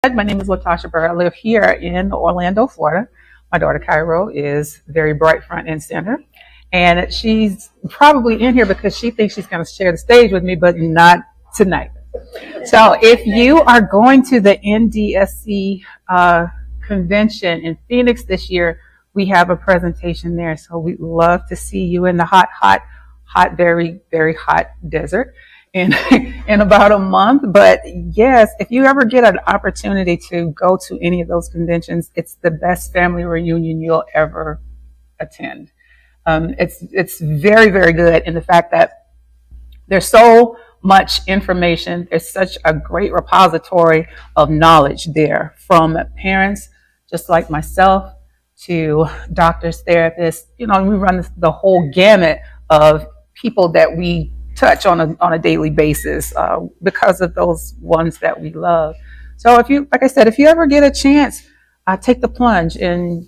My name is LaTaasha Byrd. I live here in Orlando, Florida. My daughter Cairo is very bright front and center. And she's probably in here because she thinks she's going to share the stage with me, but not tonight. So if you are going to the NDSC convention in Phoenix this year, we have a presentation there. So we'd love to see you in the hot, very, very hot desert in in about a month. But yes, if you ever get an opportunity to go to any of those conventions, it's the best family reunion you'll ever attend. It's very, very good in the fact that there's so much information. There's such a great repository of knowledge there from parents, just like myself, to doctors, therapists. You know, we run the whole gamut of people that we touch on a daily basis because of those ones that we love. So if you, like I said, if you ever get a chance, take the plunge and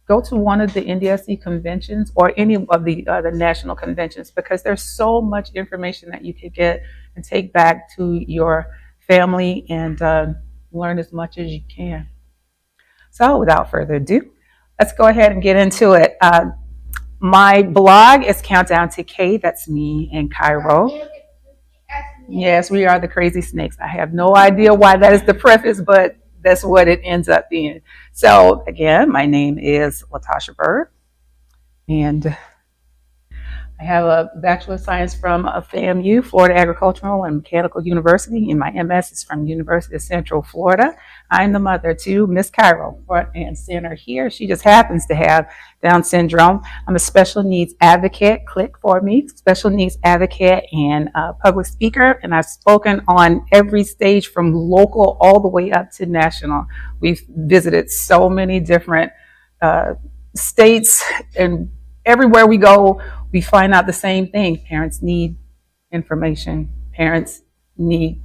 go to one of the NDSC conventions or any of the national conventions, because there's so much information that you could get and take back to your family and learn as much as you can. So without further ado, let's go ahead and get into it. My blog is Countdown to K. That's me and Cairo. Yes, we are the crazy snakes. I have no idea why that is the preface, but that's what it ends up being. So again, my name is LaTaasha Byrd, and I have a Bachelor of Science from FAMU, Florida Agricultural and Mechanical University, and my MS is from University of Central Florida. I'm the mother to Miss Cairo, front and center here. She just happens to have Down syndrome. I'm a special needs advocate, click for me, special needs advocate and public speaker, and I've spoken on every stage from local all the way up to national. We've visited so many different states, and everywhere we go, we find out the same thing. Parents need information. Parents need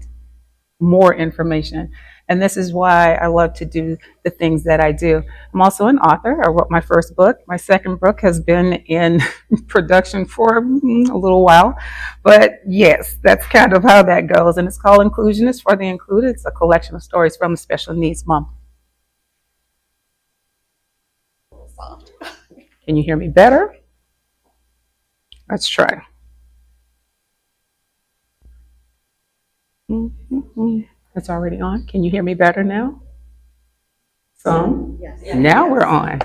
more information. And this is why I love to do the things that I do. I'm also an author. I wrote my first book. My second book has been in production for a little while. But yes, that's kind of how that goes. And it's called Inclusion is for the Included. It's a collection of stories from a special needs mom. Can you hear me better? Let's try. It's already on. Can you hear me better now? Some? Yes. Now we're on.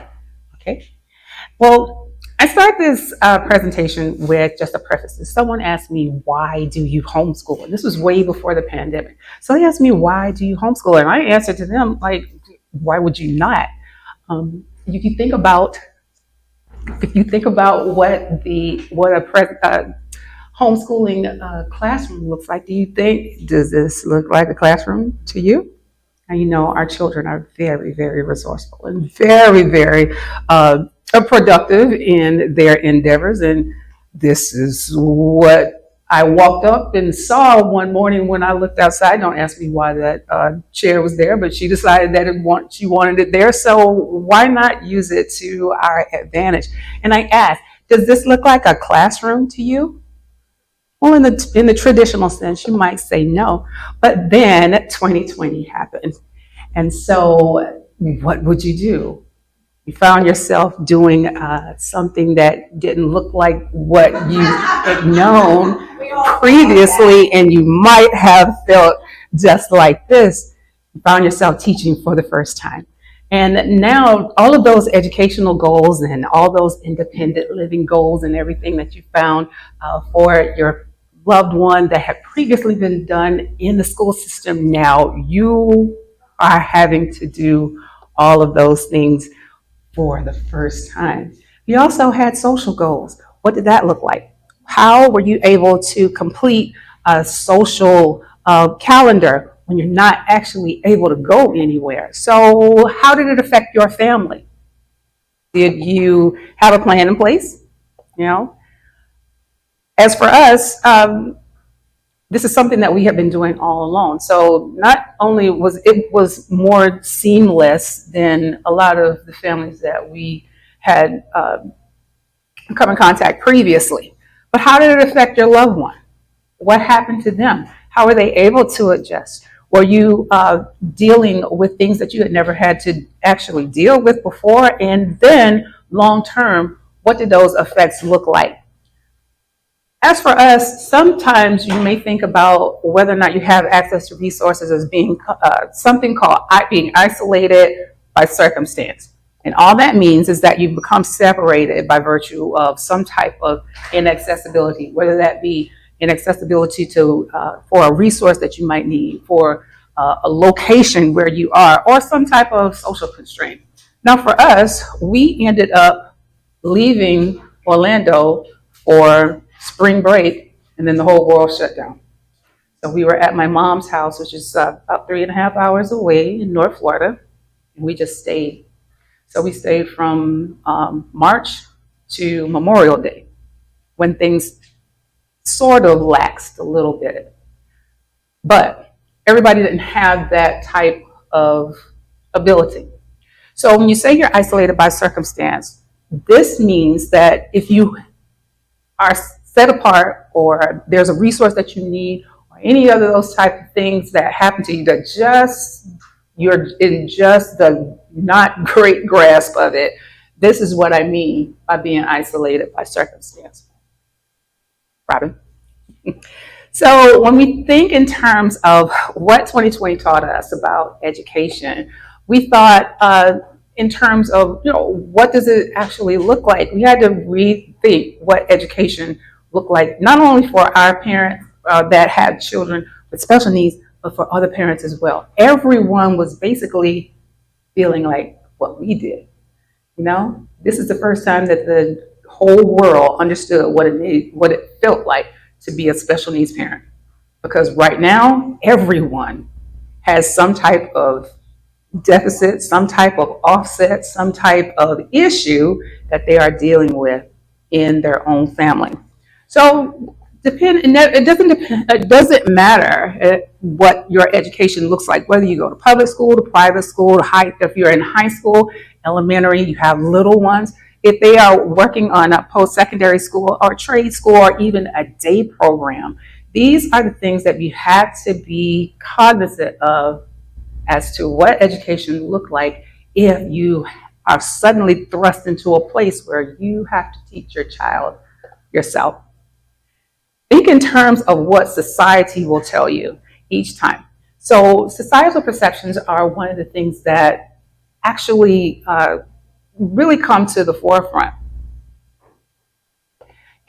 Okay. Well, I start this presentation with just a preface. Someone asked me, why do you homeschool? And this was way before the pandemic. So they asked me, why do you homeschool? And I answered to them, like, why would you not? If you think about what a homeschooling classroom looks like, does this look like a classroom to you? And you know, our children are very, very resourceful and very, very productive in their endeavors. And this is what I walked up and saw one morning when I looked outside. Don't ask me why that chair was there, but she decided that she wanted it there. So why not use it to our advantage? And I asked, does this look like a classroom to you? Well, in the traditional sense, you might say no. But then 2020 happened. And so what would you do? You found yourself doing something that didn't look like what you had known previously, and you might have felt just like this. You found yourself teaching for the first time. And now all of those educational goals and all those independent living goals and everything that you found for your loved one that had previously been done in the school system, now you are having to do all of those things for the first time. You also had social goals. What did that look like? How were you able to complete a social calendar when you're not actually able to go anywhere? So how did it affect your family? Did you have a plan in place? You know, as for us, this is something that we have been doing all along. So not only was it more seamless than a lot of the families that we had come in contact previously, but how did it affect your loved one? What happened to them? How were they able to adjust? Were you dealing with things that you had never had to actually deal with before? And then long term, what did those effects look like? As for us, sometimes you may think about whether or not you have access to resources as being something called being isolated by circumstance. And all that means is that you've become separated by virtue of some type of inaccessibility, whether that be inaccessibility to for a resource that you might need, for a location where you are, or some type of social constraint. Now, for us, we ended up leaving Orlando for spring break, and then the whole world shut down. So we were at my mom's house, which is about 3.5 hours away in North Florida, and we just stayed. So we stayed from March to Memorial Day, when things sort of laxed a little bit. But everybody didn't have that type of ability. So when you say you're isolated by circumstance, this means that if you are set apart, or there's a resource that you need, or any other those type of things that happen to you that just you're in just the not great grasp of it. This is what I mean by being isolated by circumstance. Robin. So when we think in terms of what 2020 taught us about education, we thought in terms of, what does it actually look like? We had to rethink what education looked like, not only for our parents that had children with special needs, but for other parents as well. Everyone was basically feeling like what we did. This is the first time that the whole world understood what it felt like to be a special needs parent. Because right now, everyone has some type of deficit, some type of offset, some type of issue that they are dealing with in their own family. So it doesn't matter what your education looks like, whether you go to public school, to private school, if you're in high school, elementary, you have little ones. If they are working on a post-secondary school or trade school or even a day program, these are the things that you have to be cognizant of as to what education look like if you are suddenly thrust into a place where you have to teach your child yourself. Think in terms of what society will tell you each time. So societal perceptions are one of the things that actually really come to the forefront.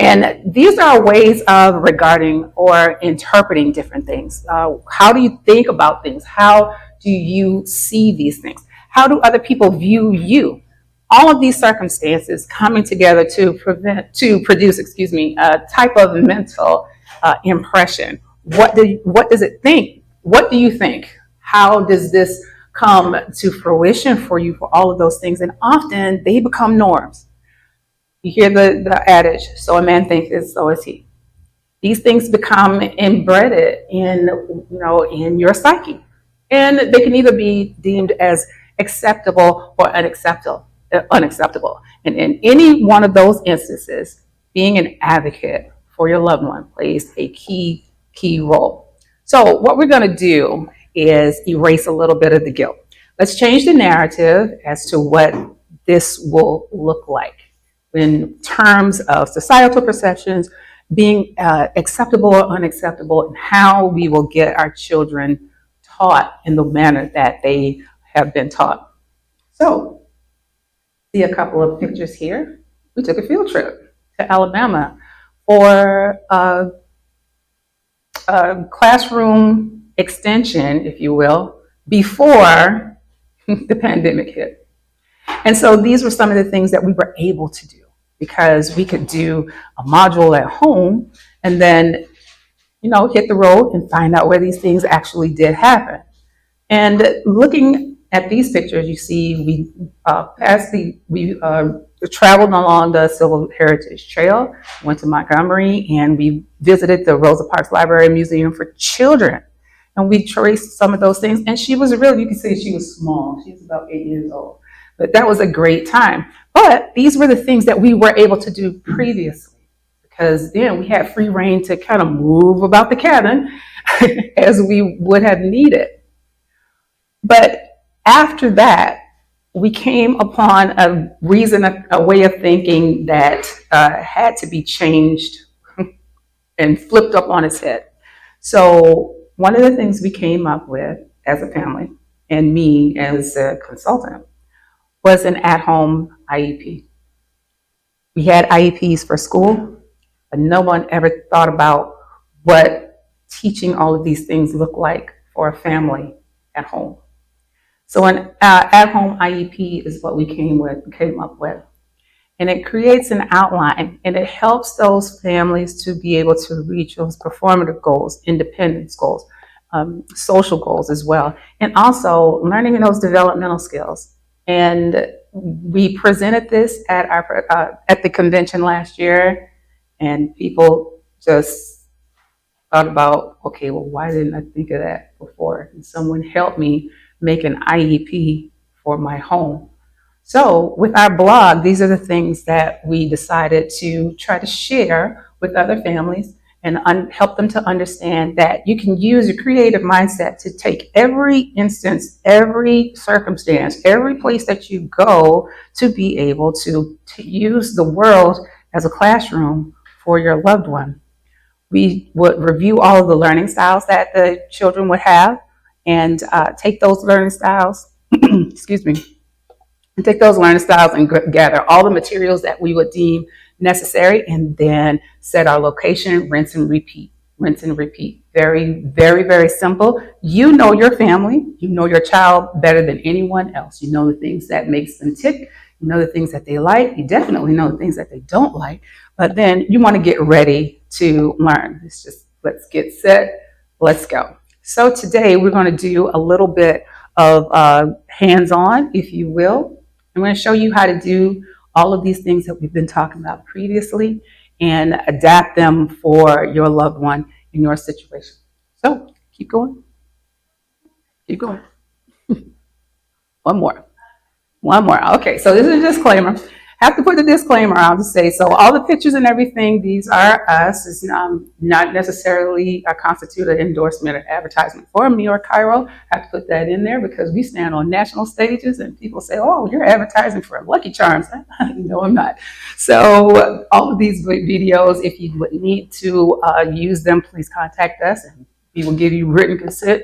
And these are ways of regarding or interpreting different things. How do you think about things? How do you see these things? How do other people view you? All of these circumstances coming together to produce a type of mental impression. What does it think? What do you think? How does this come to fruition for you for all of those things? And often they become norms. You hear the adage, so a man thinks, so is he. These things become embedded in your psyche. And they can either be deemed as acceptable or unacceptable. And in any one of those instances, being an advocate for your loved one plays a key role. So what we're going to do is erase a little bit of the guilt. Let's change the narrative as to what this will look like in terms of societal perceptions, being acceptable or unacceptable, and how we will get our children taught in the manner that they have been taught. So, see a couple of pictures here. We took a field trip to Alabama for a classroom extension, if you will, before the pandemic hit. And so these were some of the things that we were able to do because we could do a module at home and then, hit the road and find out where these things actually did happen. And looking at these pictures, you see we traveled along the Civil Heritage Trail, went to Montgomery, and we visited the Rosa Parks Library and Museum for Children. And we traced some of those things. And you can see she was small. She was about 8 years old. But that was a great time. But these were the things that we were able to do previously, because then we had free reign to kind of move about the cabin as we would have needed. But after that, we came upon a reason, a way of thinking that had to be changed and flipped up on its head. So, one of the things we came up with as a family, and me as a consultant, was an at home IEP. We had IEPs for school, but no one ever thought about what teaching all of these things look like for a family at home. So an at-home IEP is what we came up with. And it creates an outline and it helps those families to be able to reach those performative goals, independence goals, social goals as well, and also learning those developmental skills. And we presented this at at the convention last year, and people just thought about, okay, well, why didn't I think of that before? And someone helped me make an IEP for my home. So with our blog, these are the things that we decided to try to share with other families and help them to understand that you can use a creative mindset to take every instance, every circumstance, every place that you go to be able to use the world as a classroom for your loved one. We would review all of the learning styles that the children would have and take those learning styles, excuse me, and take those learning styles and gather all the materials that we would deem necessary, and then set our location, rinse and repeat, rinse and repeat. Very, very, very simple. You know your family, you know your child better than anyone else. You know the things that makes them tick, you know the things that they like, you definitely know the things that they don't like, but then you want to get ready to learn. It's just, let's get set, let's go. So today we're going to do a little bit of hands-on, if you will. I'm going to show you how to do all of these things that we've been talking about previously and adapt them for your loved one in your situation. So keep going. Keep going. One more. One more. Okay, so this is a disclaimer. Have to put the disclaimer out to say, so all the pictures and everything, these are us. It's not necessarily a constitute an endorsement or advertisement for me or Cairo. I have to put that in there because we stand on national stages and people say, oh, you're advertising for Lucky Charms. No, I'm not. So all of these videos, if you would need to use them, please contact us and we will give you written consent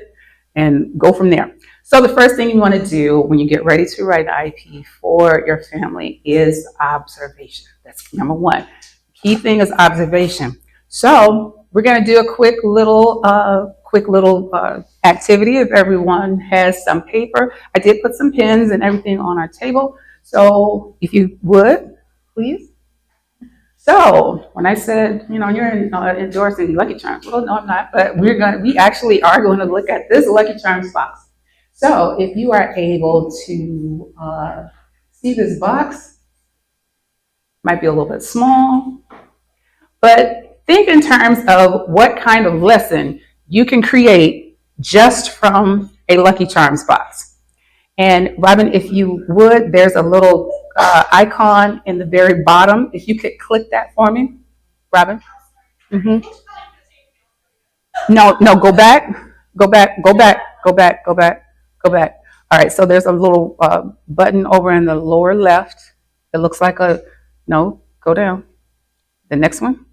and go from there. So the first thing you want to do when you get ready to write an IEP for your family is observation. That's number one. Key thing is observation. So we're going to do a quick little activity. If everyone has some paper, I did put some pens and everything on our table. So if you would, please. So when I said, you're endorsing Lucky Charms, well, no, I'm not. But we actually are going to look at this Lucky Charms box. So if you are able to see this box, might be a little bit small, but think in terms of what kind of lesson you can create just from a Lucky Charms box. And Robin, if you would, there's a little icon in the very bottom. If you could click that for me, Robin. Mm-hmm. No, go back, go back, go back, go back, go back. Go back. All right, so there's a little button over in the lower left. It looks like no, go down. The next one.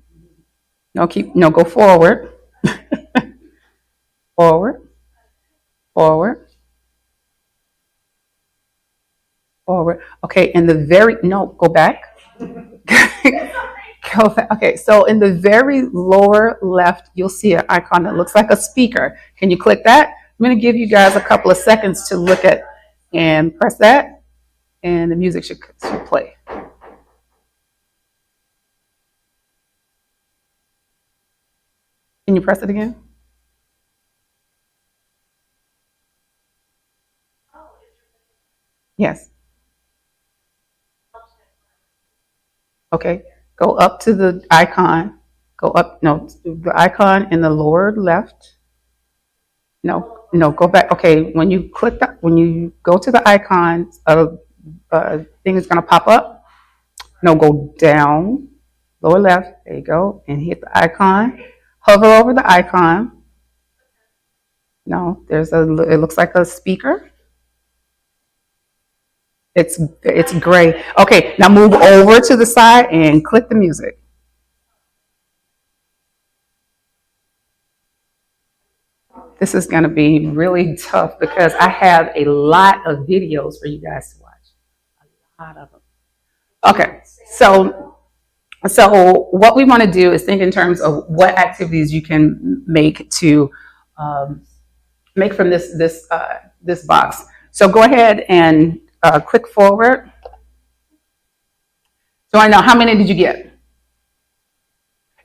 No, go forward. Forward. Forward. Forward. Okay, go back. Go back. Okay, so in the very lower left, you'll see an icon that looks like a speaker. Can you click that? I'm going to give you guys a couple of seconds to look at and press that, and the music should play. Can you press it again? Yes. Okay, go up to the icon. Go up, no, the icon in the lower left. No, go back. Okay, when you click that, when you go to the icon, thing is going to pop up. No, go down, lower left. There you go, and hit the icon. Hover over the icon. No, it looks like a speaker. It's great. Okay, now move over to the side and click the music. This is going to be really tough because I have a lot of videos for you guys to watch. A lot of them. Okay, so what we want to do is think in terms of what activities you can make to um, make from this box. So go ahead and click forward. So I know, how many did you get?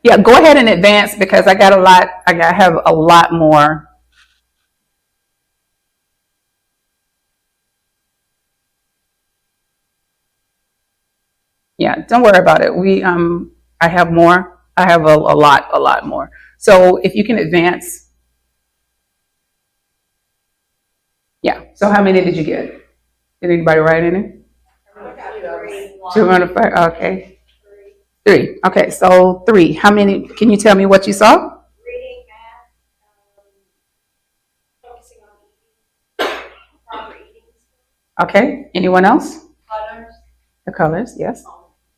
Yeah, go ahead and advance because I got a lot. I have a lot more. Yeah, don't worry about it. I have more. I have a lot more. So if you can advance, yeah. So how many did you get? Did anybody write any? 205. Okay, three. Okay, so three. How many? Can you tell me what you saw? Okay. Anyone else? The colors. Yes.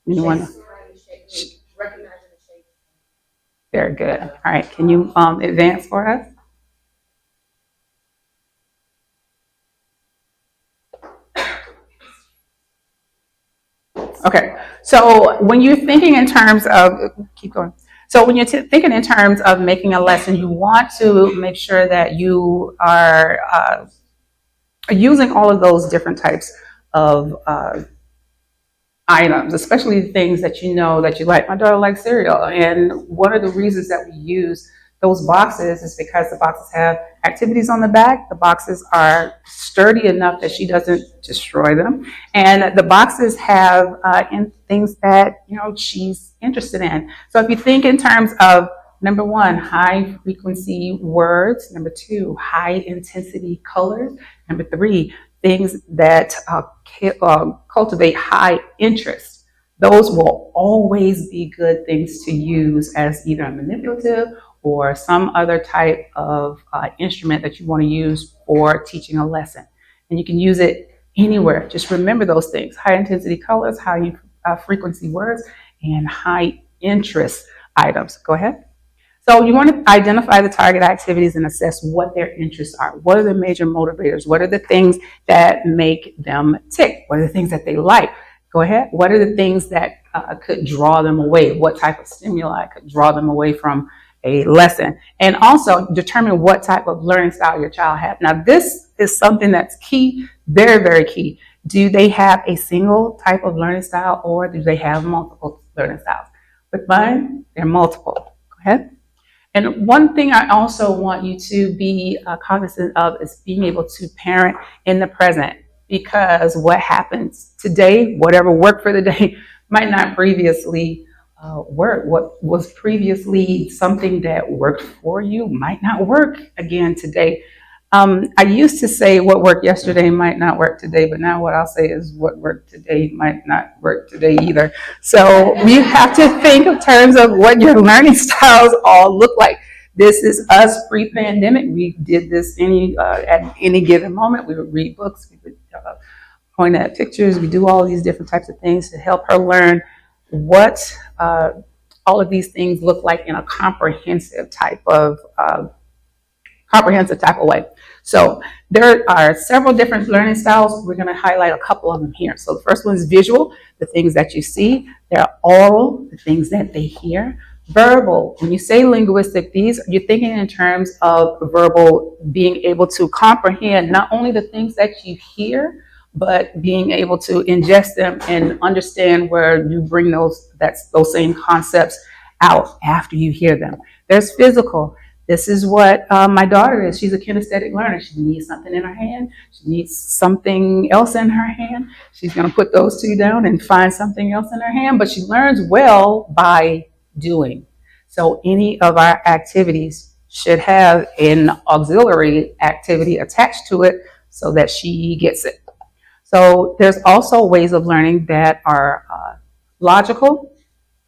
Anyone? Very good. All right. Can you advance for us? Okay. So when you're thinking in terms of, keep going. So when you're thinking in terms of making a lesson, you want to make sure that you are using all of those different types of items, especially the things that you know that you like. My daughter likes cereal, and one of the reasons that we use those boxes is because the boxes have activities on the back. The boxes are sturdy enough that she doesn't destroy them, and the boxes have in things that she's interested in. So if you think in terms of number one, high frequency words. Number two, high intensity colors. Number three, things that cultivate high interest. Those will always be good things to use as either a manipulative or some other type of instrument that you want to use for teaching a lesson. And you can use it anywhere. Just remember those things: high intensity colors, high frequency words, and high interest items. Go ahead. So you want to identify the target activities and assess what their interests are. What are the major motivators? What are the things that make them tick? What are the things that they like? Go ahead. What are the things that could draw them away? What type of stimuli could draw them away from a lesson? And also determine what type of learning style your child has. Now, this is something that's key, very, very key. Do they have a single type of learning style, or do they have multiple learning styles? With mine, they're multiple. Go ahead. And one thing I also want you to be cognizant of is being able to parent in the present, because what happens today, whatever worked for the day, might not previously work. What was previously something that worked for you might not work again today. I used to say what worked yesterday might not work today, but now what I'll say is what worked today might not work today either. So you have to think in terms of what your learning styles all look like. This is us pre-pandemic. We did this at any given moment. We would read books, we would point at pictures, we do all these different types of things to help her learn what all of these things look like in a comprehensive type of way. So there are several different learning styles. We're going to highlight a couple of them here. So the first one is visual, the things that you see. There are oral, the things that they hear. Verbal, when you say linguistic, you're thinking in terms of verbal, being able to comprehend not only the things that you hear, but being able to ingest them and understand where you bring those same concepts out after you hear them. There's physical. This is what my daughter is. She's a kinesthetic learner. She needs something in her hand. She needs something else in her hand. She's going to put those two down and find something else in her hand. But she learns well by doing. So any of our activities should have an auxiliary activity attached to it so that she gets it. So there's also ways of learning that are logical,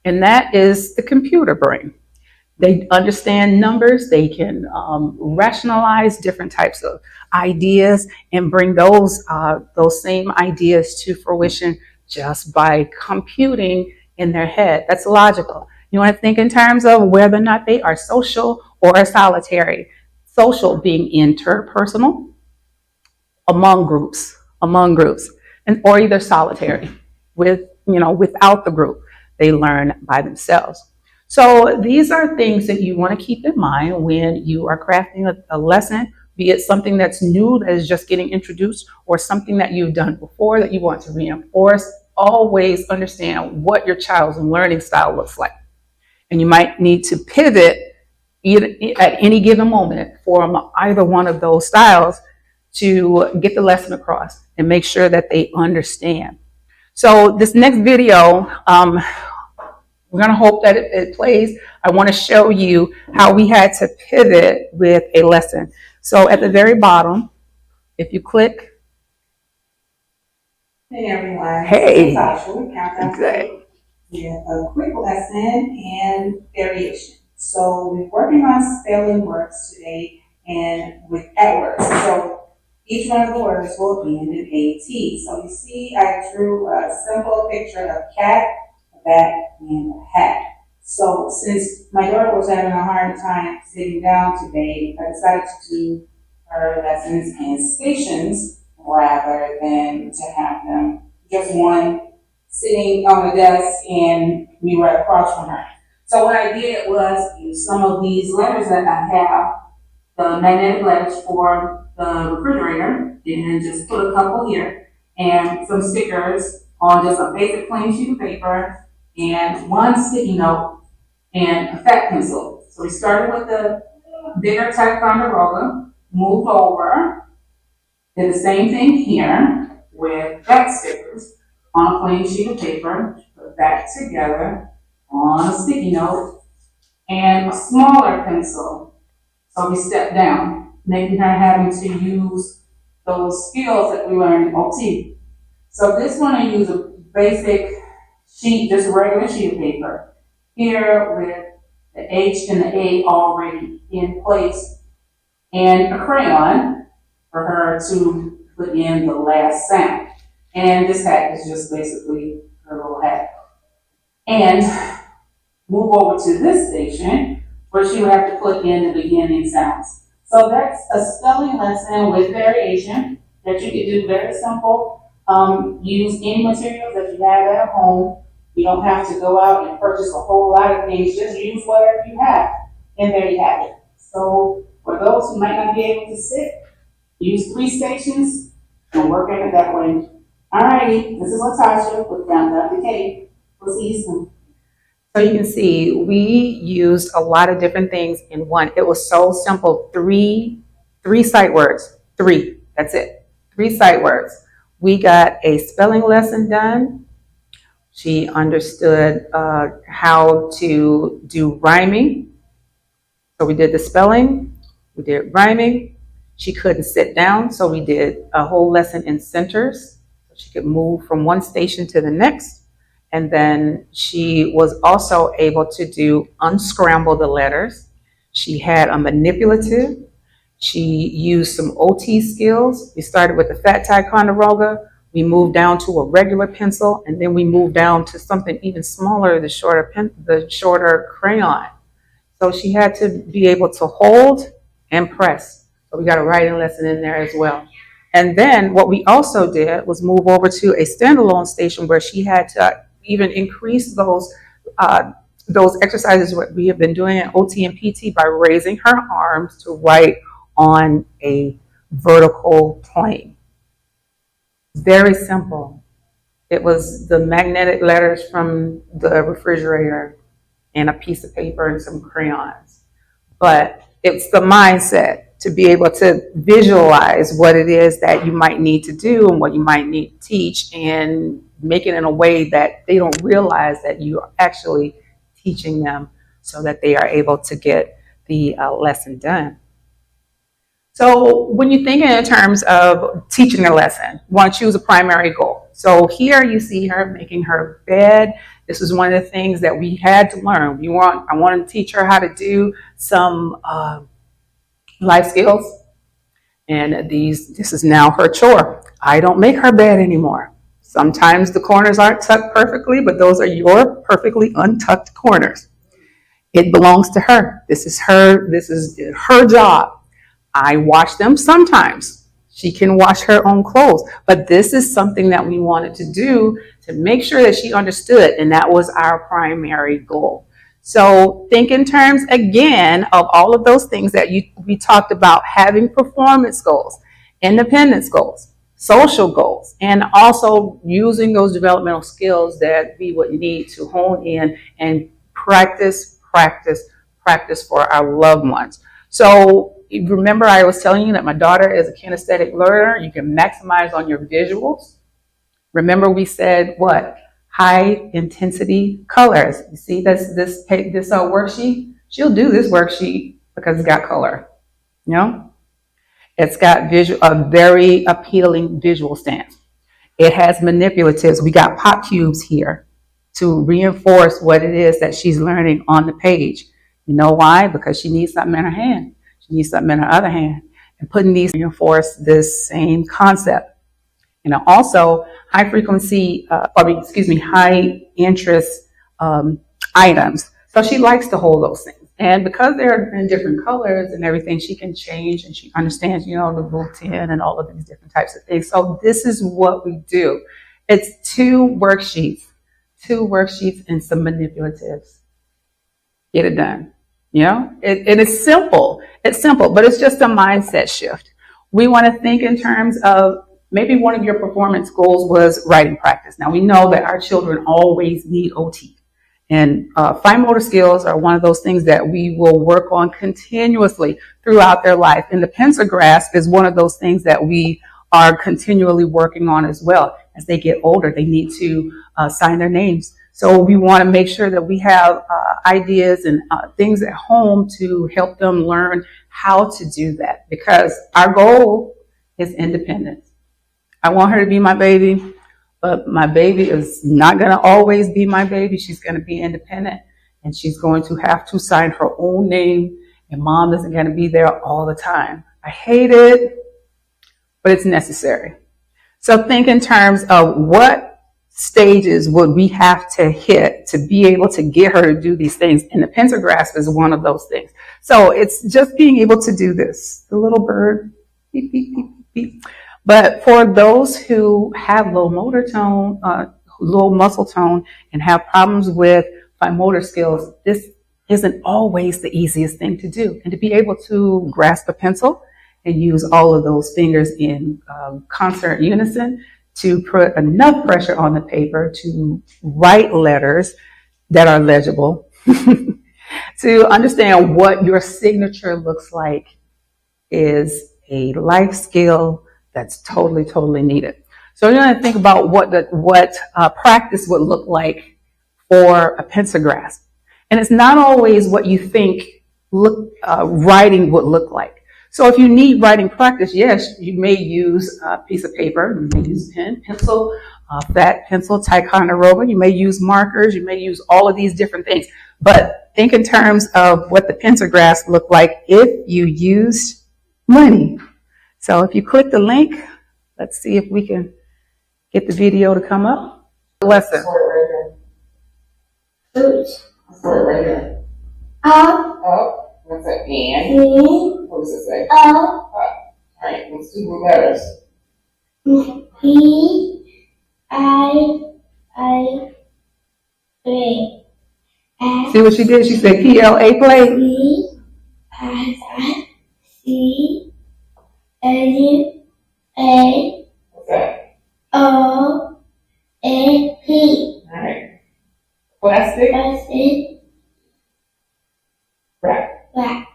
and that is the computer brain. They understand numbers. They can rationalize different types of ideas and bring those same ideas to fruition just by computing in their head. That's logical. You want to think in terms of whether or not they are social or solitary. Social being interpersonal, among groups, and or either solitary with without the group. They learn by themselves. So these are things that you want to keep in mind when you are crafting a lesson, be it something that's new that is just getting introduced or something that you've done before that you want to reinforce. Always understand what your child's learning style looks like. And you might need to pivot at any given moment from either one of those styles to get the lesson across and make sure that they understand. So this next video, we're going to hope that it plays. I want to show you how we had to pivot with a lesson. So at the very bottom, if you click. Hey everyone. Hey. LaTaasha. Good. Yeah, a quick lesson and variation. So we're working on spelling words today and with at words. So each one of the words will end in AT. So you see I drew a simple picture of cat, a bat, and a hat. So since my daughter was having a hard time sitting down today, I decided to do her lessons in stations rather than to have them just one sitting on the desk and me right across from her. So what I did was use some of these letters that I have, the magnetic letters for the refrigerator, and just put a couple here, and some stickers on just a basic plain sheet of paper, and one sticky note, and a fat pencil. So we started with the bigger Ticonderoga, moved over, did the same thing here with fat stickers on a plain sheet of paper, put that together on a sticky note, and a smaller pencil. So we step down, making her having to use those skills that we learned in OT. So this one I use a basic sheet, just a regular sheet of paper. Here with the H and the A already in place, and a crayon for her to put in the last sound. And this hat is just basically her little hat. And move over to this station where she would have to put in the beginning sounds. So that's a spelling lesson with variation that you can do very simple. Use any materials that you have at home. You don't have to go out and purchase a whole lot of things. Just use whatever you have, and there you have it. So for those who might not be able to sit, use 3 stations and work at it that way. Alrighty, this is LaTaasha with Round Up the Cake. We'll see you soon. So you can see we used a lot of different things in one. It was so simple. Three sight words. 3. That's it. 3 sight words. We got a spelling lesson done. She understood how to do rhyming. So we did the spelling. We did rhyming. She couldn't sit down, so we did a whole lesson in centers. So she could move from one station to the next. And then she was also able to do unscramble the letters. She had a manipulative. She used some OT skills. We started with the fat Ticonderoga. We moved down to a regular pencil, and then we moved down to something even smaller, the shorter crayon. So she had to be able to hold and press. So we got a writing lesson in there as well. And then what we also did was move over to a standalone station where she had to even increase those exercises what we have been doing in OT and PT by raising her arms to write on a vertical plane. Very simple. It was the magnetic letters from the refrigerator and a piece of paper and some crayons. But it's the mindset to be able to visualize what it is that you might need to do and what you might need to teach, and make it in a way that they don't realize that you are actually teaching them so that they are able to get the lesson done. So when you're thinking in terms of teaching a lesson, you want to choose a primary goal. So here you see her making her bed, This is one of the things that we had to learn. I wanted to teach her how to do some life skills, and this is now her chore. I don't make her bed anymore. Sometimes the corners aren't tucked perfectly, but those are your perfectly untucked corners. It belongs to her. This is her job. I wash them sometimes. She can wash her own clothes. But this is something that we wanted to do to make sure that she understood, and that was our primary goal. So think in terms, again, of all of those things that we talked about: having performance goals, independence goals, social goals, and also using those developmental skills that we would need to hone in and practice for our loved ones. So remember, I was telling you that my daughter is a kinesthetic learner. You can maximize on your visuals. Remember, we said what? High intensity colors. You see this worksheet? She'll do this worksheet because it's got color. You know, it's got a very appealing visual stance. It has manipulatives. We got pop cubes here to reinforce what it is that she's learning on the page. You know why? Because she needs something in her hand. She needs something in her other hand. And putting these reinforce this same concept. Also high interest items. So she likes to hold those things. And because they're in different colors and everything, she can change, and she understands, the rule 10 and all of these different types of things. So this is what we do. It's two worksheets and some manipulatives. Get it done. And it's simple. It's simple, but it's just a mindset shift. We want to think in terms of maybe one of your performance goals was writing practice. Now we know that our children always need OT. And fine motor skills are one of those things that we will work on continuously throughout their life. And the pencil grasp is one of those things that we are continually working on as well. As they get older, they need to sign their names. So we want to make sure that we have ideas and things at home to help them learn how to do that, because our goal is independence. I want her to be my baby, but my baby is not going to always be my baby. She's going to be independent, and she's going to have to sign her own name, and mom isn't going to be there all the time. I hate it, but it's necessary. So think in terms of what stages would we have to hit to be able to get her to do these things, and the pencil grasp is one of those things. So it's just being able to do this. The little bird, beep, beep, beep, beep. But for those who have low motor tone, low muscle tone, and have problems with fine motor skills, this isn't always the easiest thing to do. And to be able to grasp a pencil and use all of those fingers in concert unison to put enough pressure on the paper to write letters that are legible, to understand what your signature looks like, is a life skill that's totally needed. So you're going to think about what practice would look like for a pencil grasp. And it's not always what you think writing would look like. So if you need writing practice, yes, you may use a piece of paper, you may use pen, pencil, fat pencil, Ticonderoga, you may use markers, you may use all of these different things. But think in terms of what the pencil grasp looked like if you used money. So if you click the link, let's see if we can get the video to come up. Lesson. Oops. Right here. Up. What's that? And. What does it say? Up. Alright, let's do the letters. E. I. A. See what she did? She said PLA play. C. I. C. A. What's that? O. A. P. Alright. Plastic. Plastic. Wrap. Black.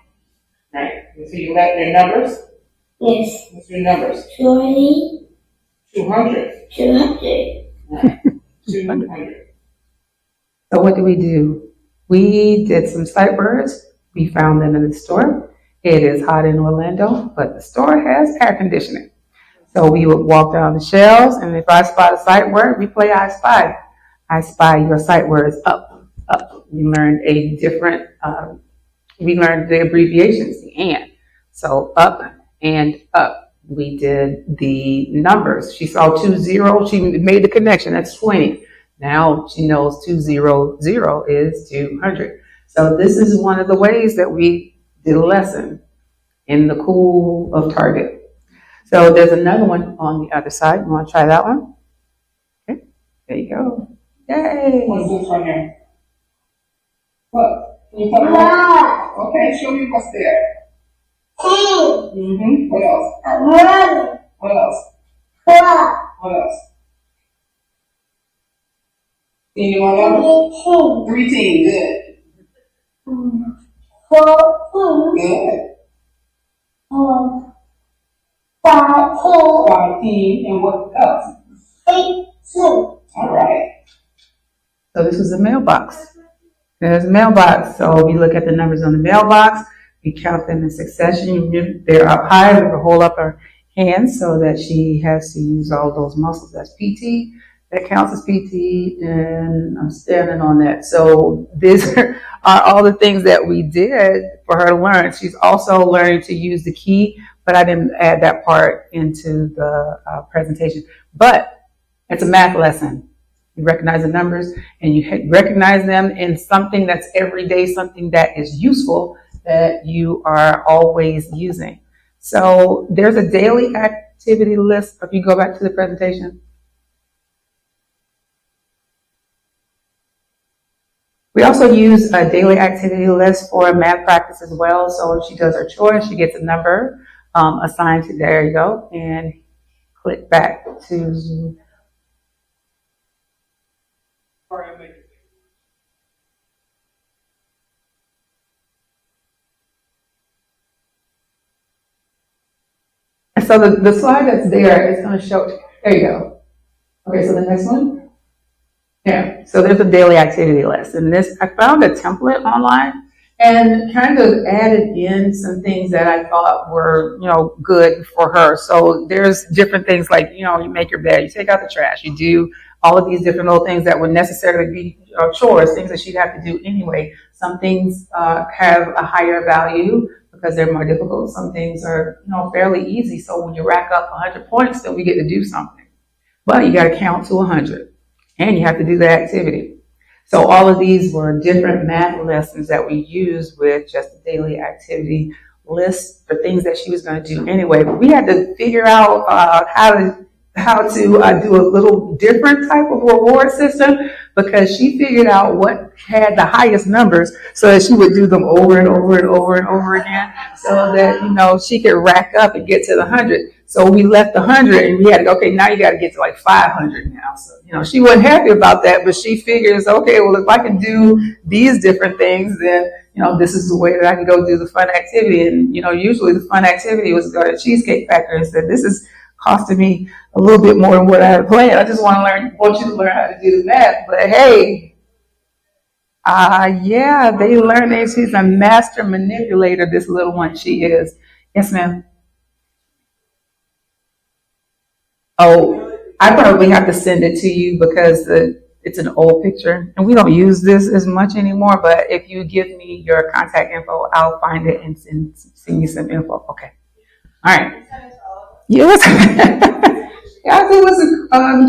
Alright. So you got your numbers? Yes. What's your numbers? 20. 200. 200. Alright. 200. So what do? We did some sight birds. We found them in the store. It is hot in Orlando, but the store has air conditioning. So we would walk down the shelves, and if I spot a sight word, we play I Spy. I spy your sight words up, up. We learned a different, we learned the abbreviations, the and. So up and up. We did the numbers. She saw 20, she made the connection, that's 20. Now she knows 200 is 200. So this is one of the ways that we did a lesson in the cool of Target. So there's another one on the other side. You want to try that one? Okay, there you go. Yay! What's this one here? What? Can you tell me what? Okay, show me what's there. Mm-hmm. What else? What else? What else? Any more numbers? 13. Good. 14. Good. 15. 15. And what else? 18. All right. So this was the mailbox. There's a mailbox. So we look at the numbers on the mailbox. We count them in succession. They're up high. We can hold up our hands so that she has to use all those muscles. That's PT. That counts as PT, and I'm standing on that. So these are all the things that we did for her to learn. She's also learning to use the key, but I didn't add that part into the presentation. But it's a math lesson. You recognize the numbers, and you recognize them in something that's everyday, something that is useful, that you are always using. So there's a daily activity list. If you go back to the presentation. We also use a daily activity list for math practice as well. So if she does her chores, she gets a number assigned to, there you go, and click back to. And so the slide that's there is going to show, there you go. Okay, so the next one. Yeah, so there's a daily activity list. And this, I found a template online and kind of added in some things that I thought were, good for her. So there's different things like, you make your bed, you take out the trash, you do all of these different little things that would necessarily be chores, things that she'd have to do anyway. Some things have a higher value because they're more difficult. Some things are, fairly easy. So when you rack up 100 points, then we get to do something. But you got to count to 100, and you have to do the activity. So all of these were different math lessons that we used with just a daily activity list for things that she was going to do anyway. But we had to figure out how to do a little different type of reward system, because she figured out what had the highest numbers so that she would do them over and over and over and over again, so that she could rack up and get to the 100. So we left the 100 and we had to go, okay, now you got to get to like 500 now. So she wasn't happy about that, but she figures, okay, well, if I can do these different things, then this is the way that I can go do the fun activity. And usually the fun activity was go to Cheesecake Factory and said, this is costing me a little bit more than what I had planned. I just want you to learn how to do the math. But hey, yeah, they learn that she's a master manipulator, this little one, she is. Yes, ma'am. Oh, I probably have to send it to you because it's an old picture and we don't use this as much anymore. But if you give me your contact info, I'll find it and send you some info. Okay. All right. Yes. Yeah, it was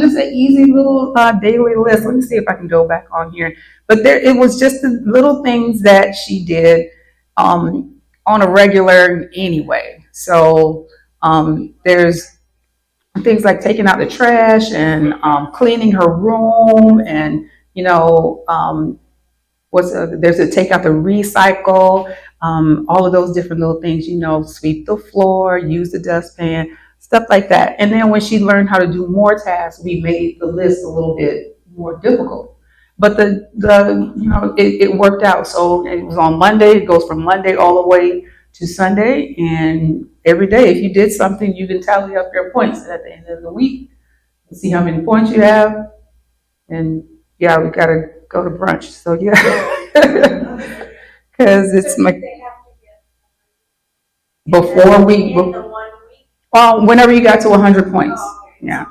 just an easy little daily list. Let me see if I can go back on here. But it was just the little things that she did on a regular anyway. So there's things like taking out the trash and cleaning her room, and there's a take out the recycle, all of those different little things, sweep the floor, use the dustpan, stuff like that. And then when she learned how to do more tasks, we made the list a little bit more difficult. But it worked out. So it was on Monday. It goes from Monday all the way to Sunday, and every day, if you did something, you can tally up your points at the end of the week and see how many points you have. And yeah, we gotta go to brunch. So yeah, because it's whenever you got to 100 points. Yeah,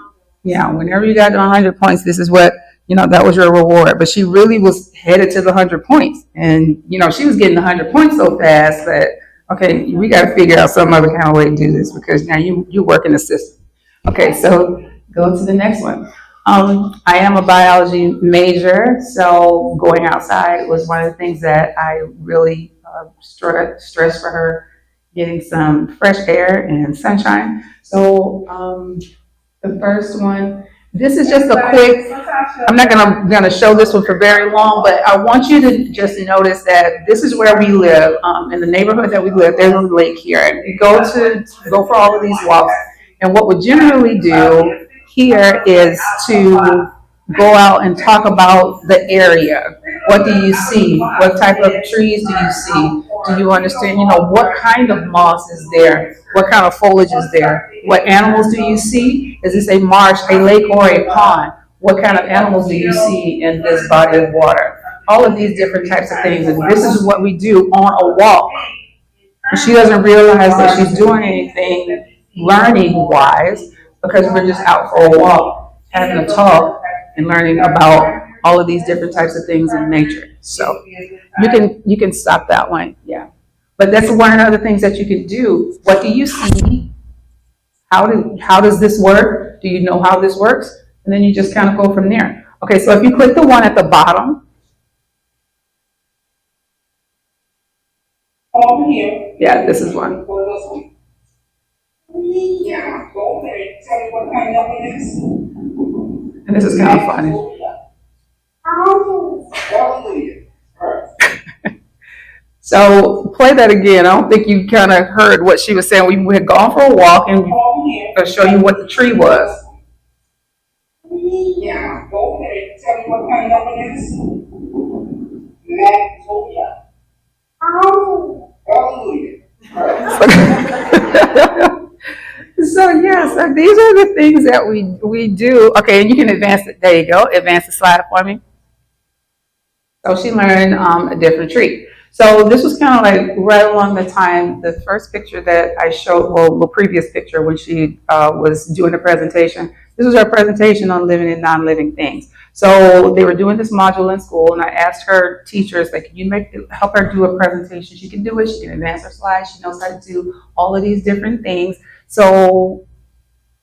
whenever you got to 100 points, this is what that was your reward. But she really was headed to the 100 points. And, she was getting the 100 points so fast that, okay, we got to figure out some other kind of way to do this because now you work in the system. Okay, so go to the next one. I am a biology major, so going outside was one of the things that I really stressed for her, getting some fresh air and sunshine. So the first one, this is just a quick, I'm not gonna show this one for very long, but I want you to just notice that this is where we live, in the neighborhood that we live. There's a lake here, and we go for all of these walks. And what we generally do here is to go out and talk about the area. What do you see? What type of trees do you see? Do you understand, what kind of moss is there? What kind of foliage is there? What animals do you see? Is this a marsh, a lake, or a pond? What kind of animals do you see in this body of water? All of these different types of things. And this is what we do on a walk. And she doesn't realize that she's doing anything learning-wise because we're just out for a walk, having a talk, and learning about all of these different types of things in nature. So you can stop that one, yeah. But that's one of the things that you can do. What do you see? How does this work? Do you know how this works? And then you just kind of go from there. Okay, so if you click the one at the bottom. Over here. Yeah, this is one. Yeah, go ahead. Tell me what kind of it is. And this is kind of funny. Hallelujah. So play that again. I don't think you kind of heard what she was saying. We had gone for a walk and I'll show you what the tree was. Yeah, go ahead. Tell me what kind of it is. Hallelujah. So yes, so these are the things that we do. Okay, and you can advance it. There you go. Advance the slide for me. So she learned a different tree. So this was kind of like right along the time, the first picture that I showed, well, the previous picture when she was doing the presentation. This was her presentation on living and non-living things. So they were doing this module in school, and I asked her teachers, like, can you help her do a presentation? She can do it. She can advance her slides. She knows how to do all of these different things. So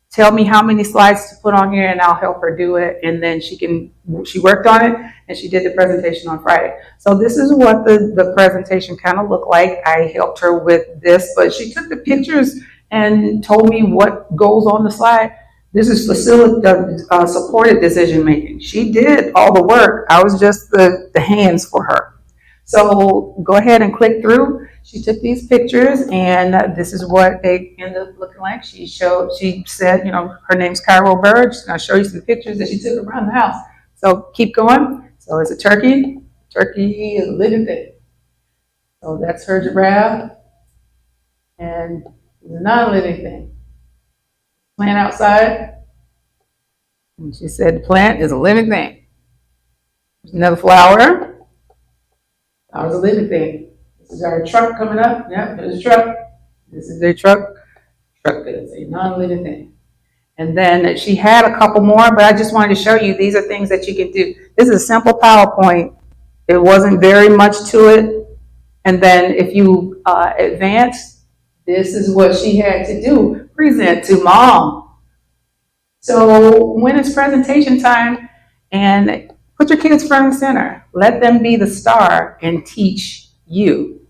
tell me how many slides to put on here and I'll help her do it. And then she worked on it and she did the presentation on Friday. So this is what the presentation kind of looked like. I helped her with this, but she took the pictures and told me what goes on the slide. This is supported decision making. She did all the work. I was just the hands for her. So go ahead and click through. She took these pictures, and this is what they ended up looking like. She said, her name's LaTaasha Byrd. She's going to show you some pictures that she took around the house. So keep going. So it's a turkey. Turkey is a living thing. So that's her giraffe, and it's a non-living thing. Plant outside. And she said the plant is a living thing. There's another flower. Flower's a living thing. This is our truck coming up. Yeah, there's a truck. This is their truck. Truck is a non-living thing. And then she had a couple more, but I just wanted to show you these are things that you can do. This is a simple PowerPoint. It wasn't very much to it. And then if you advance, this is what she had to do. Present to mom. So when it's presentation time, and put your kids front and center. Let them be the star and teach you.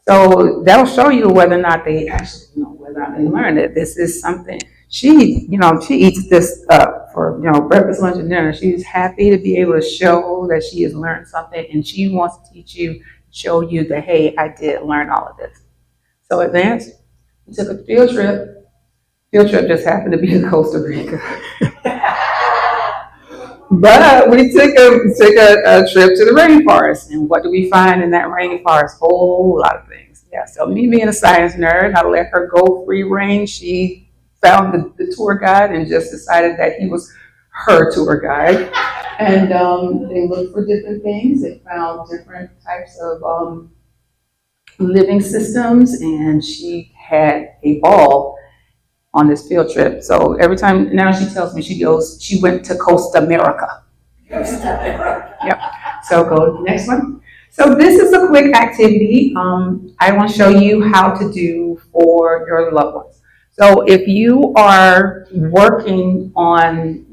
So that'll show you whether or not they actually, whether or not they learned it. This is something she eats this up for, breakfast, lunch, and dinner. She's happy to be able to show that she has learned something, and she wants to teach you, show you that, hey, I did learn all of this. So advance. We took a field trip. Field trip just happened to be in Costa Rica. But we took a trip to the rainforest. And what do we find in that rainforest? Whole lot of things. Yeah, so me being a science nerd, I let her go free rein. She found the tour guide and just decided that he was her tour guide. And they looked for different things. They found different types of living systems. And she had a ball on this field trip. So every time now she tells me she went to Costa America. Yep. So go to the next one. So this is a quick activity I want to show you how to do for your loved ones. So if you are working on,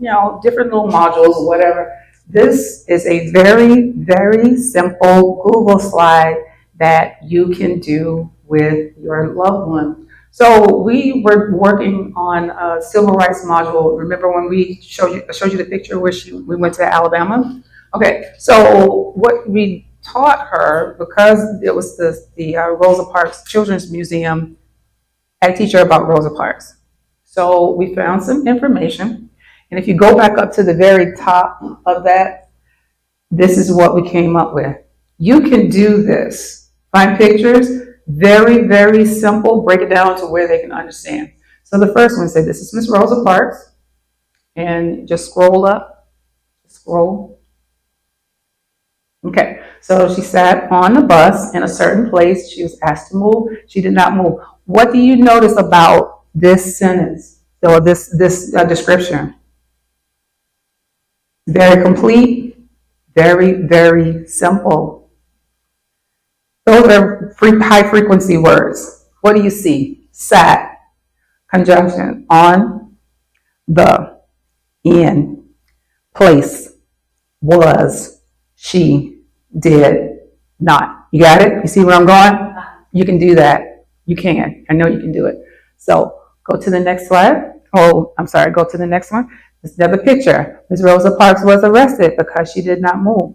different little modules or whatever, this is a very, very simple Google slide that you can do with your loved one. So we were working on a civil rights module. Remember when we I showed you the picture where we went to Alabama? Okay, so what we taught her, because it was the Rosa Parks Children's Museum, I teach her about Rosa Parks. So we found some information, and if you go back up to the very top of that, this is what we came up with. You can do this. Find pictures, very, very simple, break it down to where they can understand. So the first one said, this is Miss Rosa Parks, and just scroll up, scroll. Okay, so she sat on the bus in a certain place. She was asked to move. She did not move. What do you notice about this sentence or this description? Very complete, very, very simple. Those are high frequency words. What do you see? Sat, conjunction, on, the, in, place, was, she, did, not. You got it? You see where I'm going? You can do that. You can. I know you can do it. So go to the next slide. Oh, I'm sorry. Go to the next one. This is another picture. Ms. Rosa Parks was arrested because she did not move.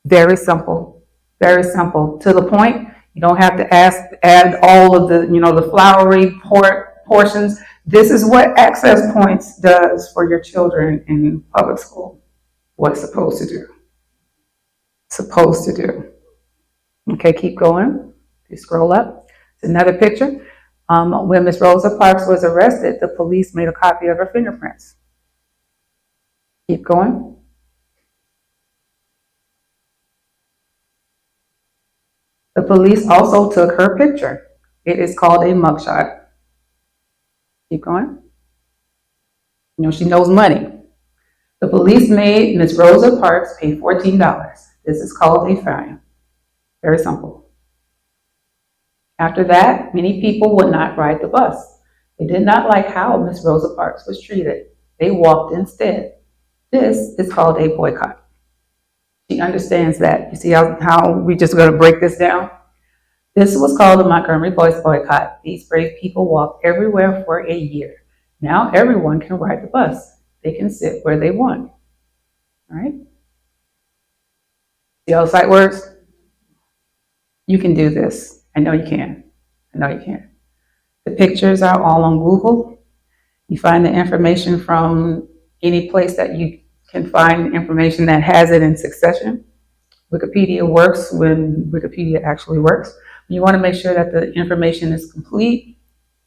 Very simple. Very simple. To the point. You don't have to add all of the, the flowery portions. This is what access points does for your children in public school. What it's supposed to do. Supposed to do. Okay, keep going. You scroll up. It's another picture. When Miss Rosa Parks was arrested, the police made a copy of her fingerprints. Keep going. The police also took her picture. It is called a mugshot. Keep going. She knows money. The police made Miss Rosa Parks pay $14. This is called a fine. Very simple. After that, many people would not ride the bus. They did not like how Miss Rosa Parks was treated. They walked instead. This is called a boycott. She understands that. You see how we just going to break this down? This was called the Montgomery Boys boycott. These brave people walked everywhere for a year. Now everyone can ride the bus. They can sit where they want. All right? See how the sight works? You can do this. I know you can. I know you can. The pictures are all on Google. You find the information from any place that you can find information that has it in succession. Wikipedia works when Wikipedia actually works. You want to make sure that the information is complete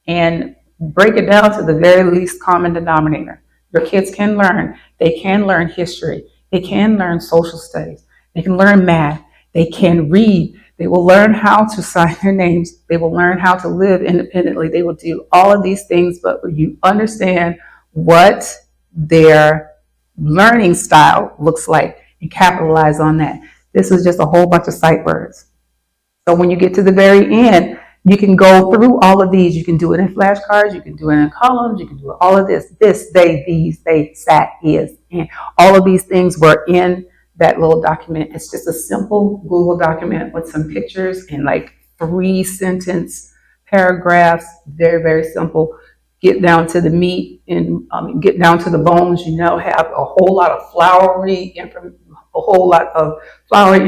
and break it down to the very least common denominator. Your kids can learn. They can learn history. They can learn social studies. They can learn math. They can read. They will learn how to sign their names. They will learn how to live independently. They will do all of these things, but you understand what their learning style looks like and capitalize on that. This is just a whole bunch of sight words. So when you get to the very end, you can go through all of these. You can do it in flashcards. You can do it in columns. You can do all of this. This, they, these, they, sat, is. And all of these things were in that little document. It's just a simple Google document with some pictures and like 3-sentence paragraphs. Very, very simple. Get down to the meat and get down to the bones. Have a whole lot of flowery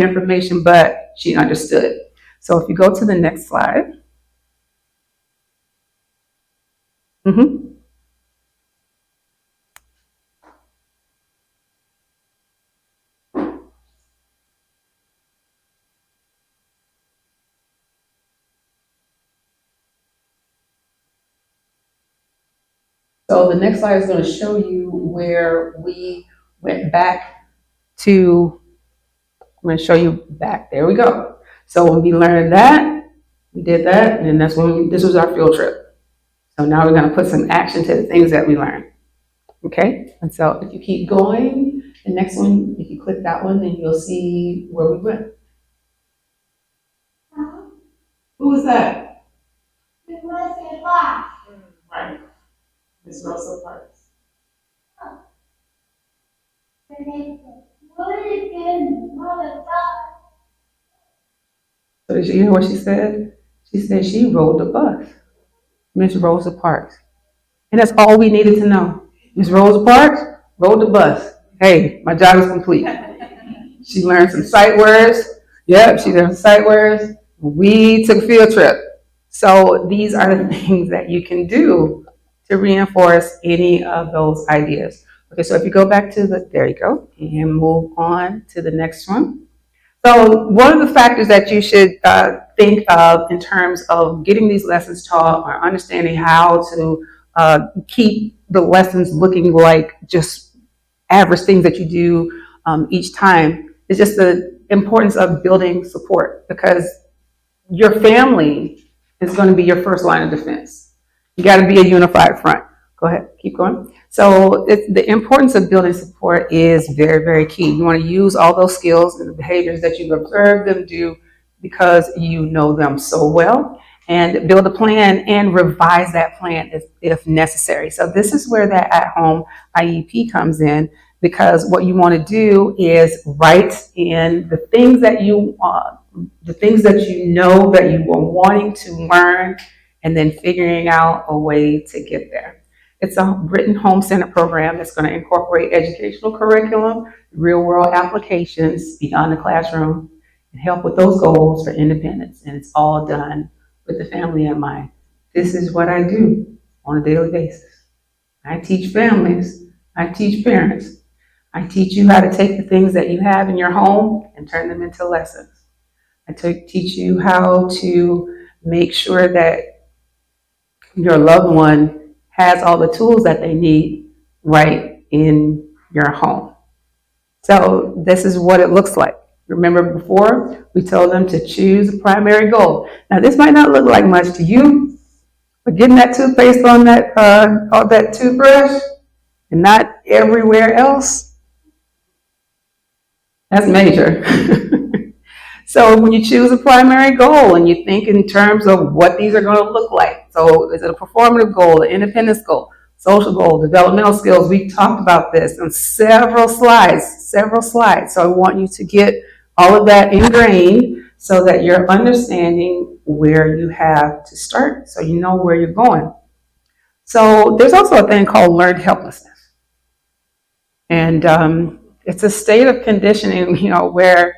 information, but she understood. So if you go to the next slide. So the next slide is going to show you where we went back to. I'm going to show you back. There we go. So when we learned that, we did that, and that's when this was our field trip. So now we're going to put some action to the things that we learned. Okay? And so if you keep going, The next one, if you click that one, then you'll see where we went. Who was that? Right. Miss Rosa Parks. So did you hear what she said? She said she rode the bus. Miss Rosa Parks. And that's all we needed to know. Miss Rosa Parks rode the bus. Hey, my job is complete. She learned some sight words. Yep, she learned sight words. We took a field trip. So these are the things that you can do to reinforce any of those ideas. Okay, so if you go back to there you go, and move on to the next one. So one of the factors that you should think of in terms of getting these lessons taught or understanding how to keep the lessons looking like just average things that you do each time is just the importance of building support, because your family is going to be your first line of defense. You got to be a unified front. Go ahead, keep going. So the importance of building support is very, very key. You want to use all those skills and the behaviors that you've observed them do because you know them so well, and build a plan and revise that plan if necessary. So this is where that at-home IEP comes in, because what you want to do is write in the things that you know that you are wanting to learn, and then figuring out a way to get there. It's a written home-centered program that's going to incorporate educational curriculum, real-world applications beyond the classroom, and help with those goals for independence. And it's all done with the family in mind. This is what I do on a daily basis. I teach families, I teach parents, I teach you how to take the things that you have in your home and turn them into lessons. I teach you how to make sure that your loved one has all the tools that they need right in your home. So this is what it looks like. Remember before, we told them to choose a primary goal. Now this might not look like much to you, but getting that toothpaste on that toothbrush and not everywhere else, that's major. So when you choose a primary goal and you think in terms of what these are going to look like, so is it a performative goal, an independence goal, social goal, developmental skills? We talked about this on several slides. So I want you to get all of that ingrained so that you're understanding where you have to start, so you know where you're going. So there's also a thing called learned helplessness. And it's a state of conditioning, where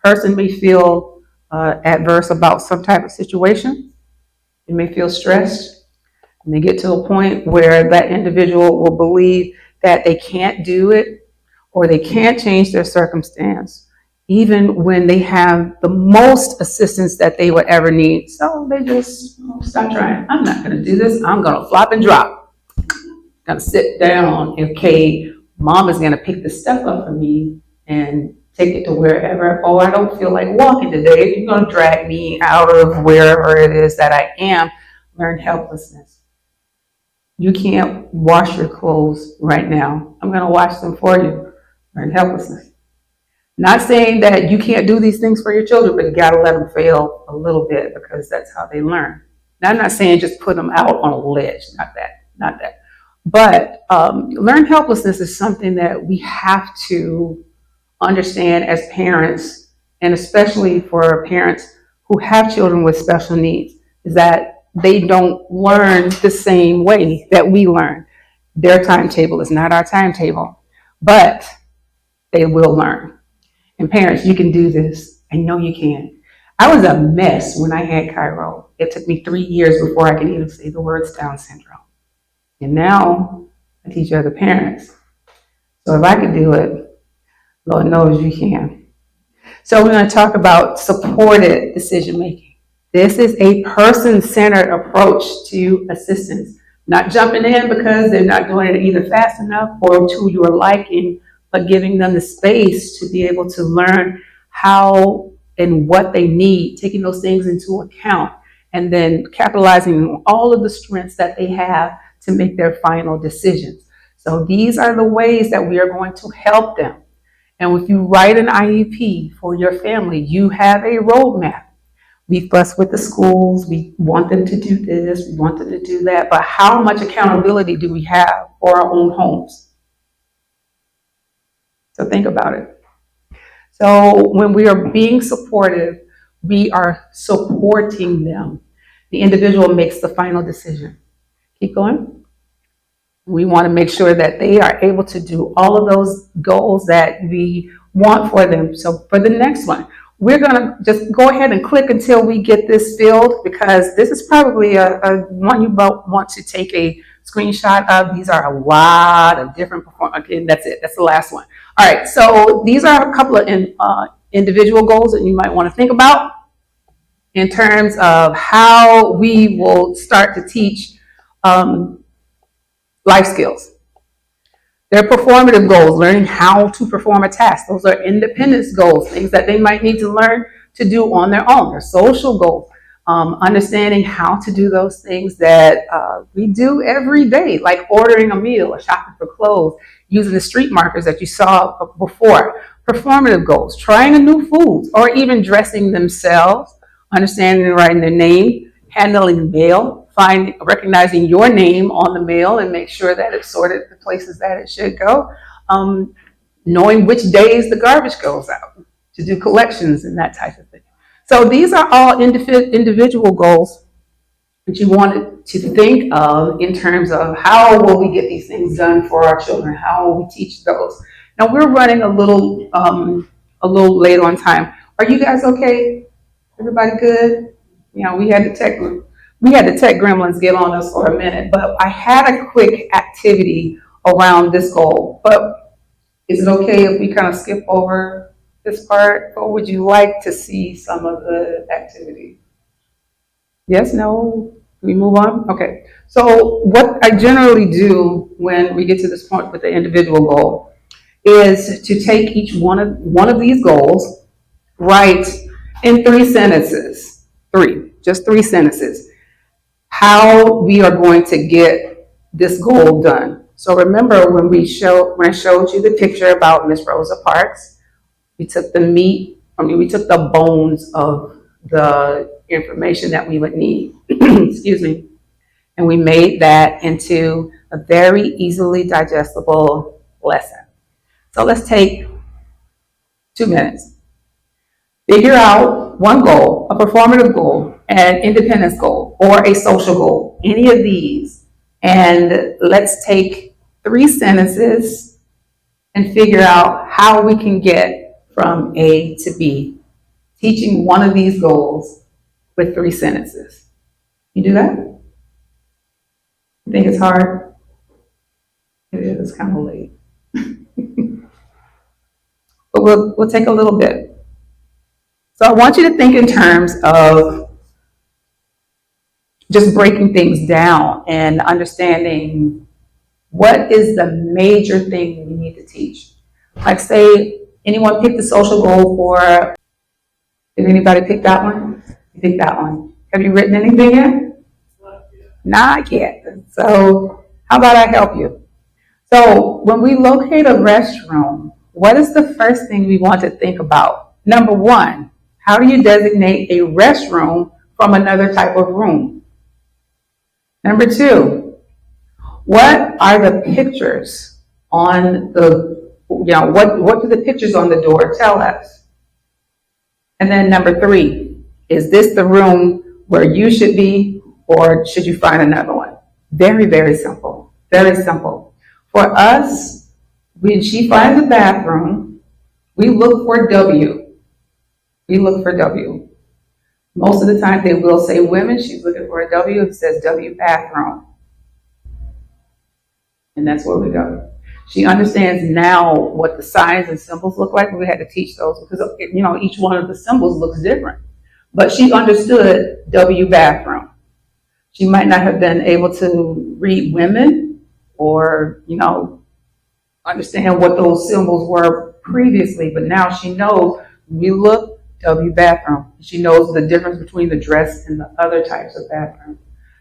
person may feel adverse about some type of situation. They may feel stressed, and they get to a point where that individual will believe that they can't do it or they can't change their circumstance, even when they have the most assistance that they would ever need. So they just stop trying. I'm not going to do this. I'm going to flop and drop. Going to sit down. Okay, mom is going to pick the stuff up for me and take it to wherever. Oh, I don't feel like walking today. You're going to drag me out of wherever it is that I am. Learn helplessness. You can't wash your clothes right now. I'm going to wash them for you. Learn helplessness. Not saying that you can't do these things for your children, but you got to let them fail a little bit, because that's how they learn. Now, I'm not saying just put them out on a ledge. Not that. But learned helplessness is something that we have to understand as parents, and especially for parents who have children with special needs, is that they don't learn the same way that we learn. Their timetable is not our timetable, but they will learn. And parents, you can do this. I know you can. I was a mess when I had Cairo. It took me 3 years before I could even say the words Down syndrome. And now I teach other parents. So if I could do it, Lord knows you can. So we're going to talk about supported decision making. This is a person-centered approach to assistance. Not jumping in because they're not doing it either fast enough or to your liking, but giving them the space to be able to learn how and what they need, taking those things into account, and then capitalizing on all of the strengths that they have to make their final decisions. So these are the ways that we are going to help them. And if you write an IEP for your family, you have a roadmap. We fuss with the schools. We want them to do this. We want them to do that. But how much accountability do we have for our own homes? So think about it. So when we are being supportive, we are supporting them. The individual makes the final decision. Keep going. We want to make sure that they are able to do all of those goals that we want for them. So for the next one, we're going to just go ahead and click until we get this filled, because this is probably a one you want to take a screenshot of. These are a lot of different performance. Okay, that's it. That's the last one. All right, so these are a couple of individual goals that you might want to think about in terms of how we will start to teach life skills. They're performative goals, learning how to perform a task. Those are independence goals, things that they might need to learn to do on their own. They're social goals, understanding how to do those things that we do every day, like ordering a meal or shopping for clothes, using the street markers that you saw before. Performative goals, trying a new food, or even dressing themselves, understanding and writing their name, handling mail, recognizing your name on the mail and make sure that it's sorted the places that it should go. Knowing which days the garbage goes out to do collections and that type of thing. So these are all individual goals that you wanted to think of in terms of how will we get these things done for our children? How will we teach those? Now we're running a little late on time. Are you guys okay? Everybody good? You know, we had the tech gremlins get on us for a minute, but I had a quick activity around this goal. But is it okay if we kind of skip over this part, or would you like to see some of the activity? Yes, no? We move on? Okay. So what I generally do when we get to this point with the individual goal is to take each one of these goals, write in 3 sentences, just 3 sentences, how we are going to get this goal done. So remember when I showed you the picture about Miss Rosa Parks, we took the bones of the information that we would need, excuse me, and we made that into a very easily digestible lesson. So let's take 2 minutes. Figure out one goal, a performative goal, an independence goal, or a social goal, any of these. And let's take 3 sentences and figure out how we can get from A to B, teaching one of these goals with 3 sentences. You do that? You think it's hard? It is, it's kind of late. But we'll take a little bit. So I want you to think in terms of just breaking things down and understanding what is the major thing we need to teach. Like say, anyone pick the social goal for, did anybody pick that one? You picked that one. Have you written anything yet? Not yet. So how about I help you? So when we locate a restroom, what is the first thing we want to think about? Number 1, how do you designate a restroom from another type of room? Number 2, what are the pictures on what do the pictures on the door tell us? And then number 3, is this the room where you should be, or should you find another one? Very, very simple. Very simple. For us, when she finds a bathroom, we look for W. We look for W. Most of the time they will say women. She's looking for a W. It says W bathroom. And that's where we go. She understands now what the signs and symbols look like. We had to teach those because, each one of the symbols looks different. But she understood W bathroom. She might not have been able to read women or, understand what those symbols were previously, but now she knows we look W bathroom. She knows the difference between the dress and the other types of bathroom.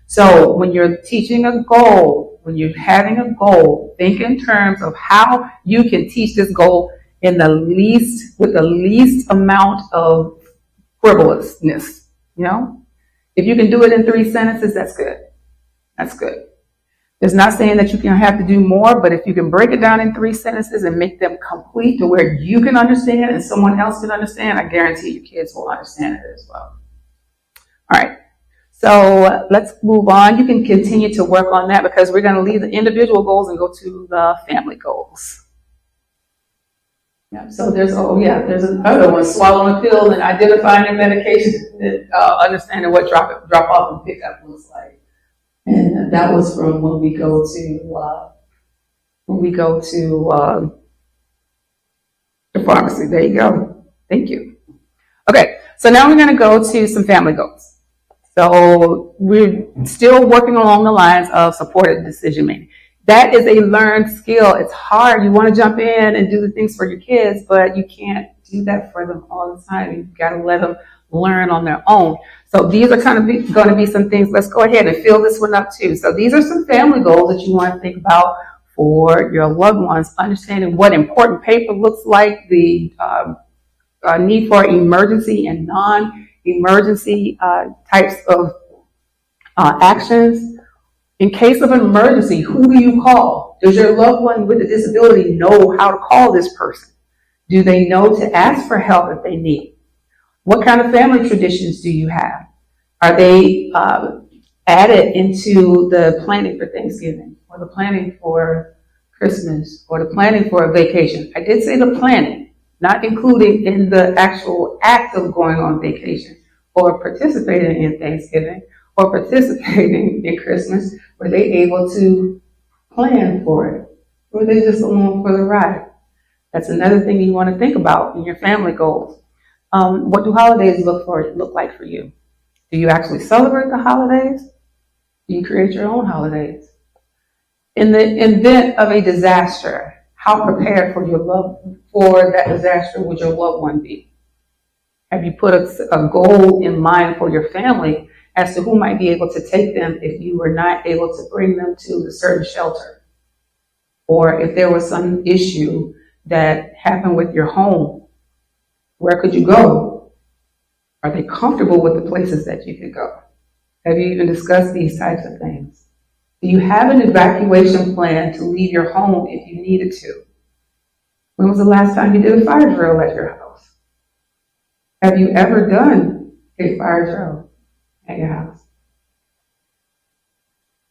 So when you're teaching a goal, when you're having a goal, think in terms of how you can teach this goal with the least amount of frivolousness. If you can do it in 3 sentences, that's good. That's good. It's not saying that you can have to do more, but if you can break it down in 3 sentences and make them complete to where you can understand and someone else can understand, I guarantee your kids will understand it as well. All right. So let's move on. You can continue to work on that because we're going to leave the individual goals and go to the family goals. Yeah, so there's another one, swallowing a pill and identifying your medication and understanding what drop off and pick up looks like. And that was from when we go to the pharmacy. There you go. Thank you. Okay, so now we're going to go to some family goals. So we're still working along the lines of supported decision making. That is a learned skill. It's hard. You want to jump in and do the things for your kids, but you can't do that for them all the time. You've got to let them learn on their own. So these are going to be some things. Let's go ahead and fill this one up too. So these are some family goals that you want to think about for your loved ones. Understanding what important paper looks like, the need for emergency and non-emergency types of actions. In case of an emergency, who do you call? Does your loved one with a disability know how to call this person? Do they know to ask for help if they need? What kind of family traditions do you have? Are they added into the planning for Thanksgiving or the planning for Christmas or the planning for a vacation? I did say the planning, not including in the actual act of going on vacation or participating in Thanksgiving or participating in Christmas. Were they able to plan for it? Or were they just along for the ride? That's another thing you want to think about in your family goals. What do holidays look like for you? Do you actually celebrate the holidays? Do you create your own holidays? In the event of a disaster, how prepared for that disaster would your loved one be? Have you put a goal in mind for your family as to who might be able to take them if you were not able to bring them to a certain shelter? Or if there was some issue that happened with your home, where could you go? Are they comfortable with the places that you could go? Have you even discussed these types of things? Do you have an evacuation plan to leave your home if you needed to? When was the last time you did a fire drill at your house? Have you ever done a fire drill at your house?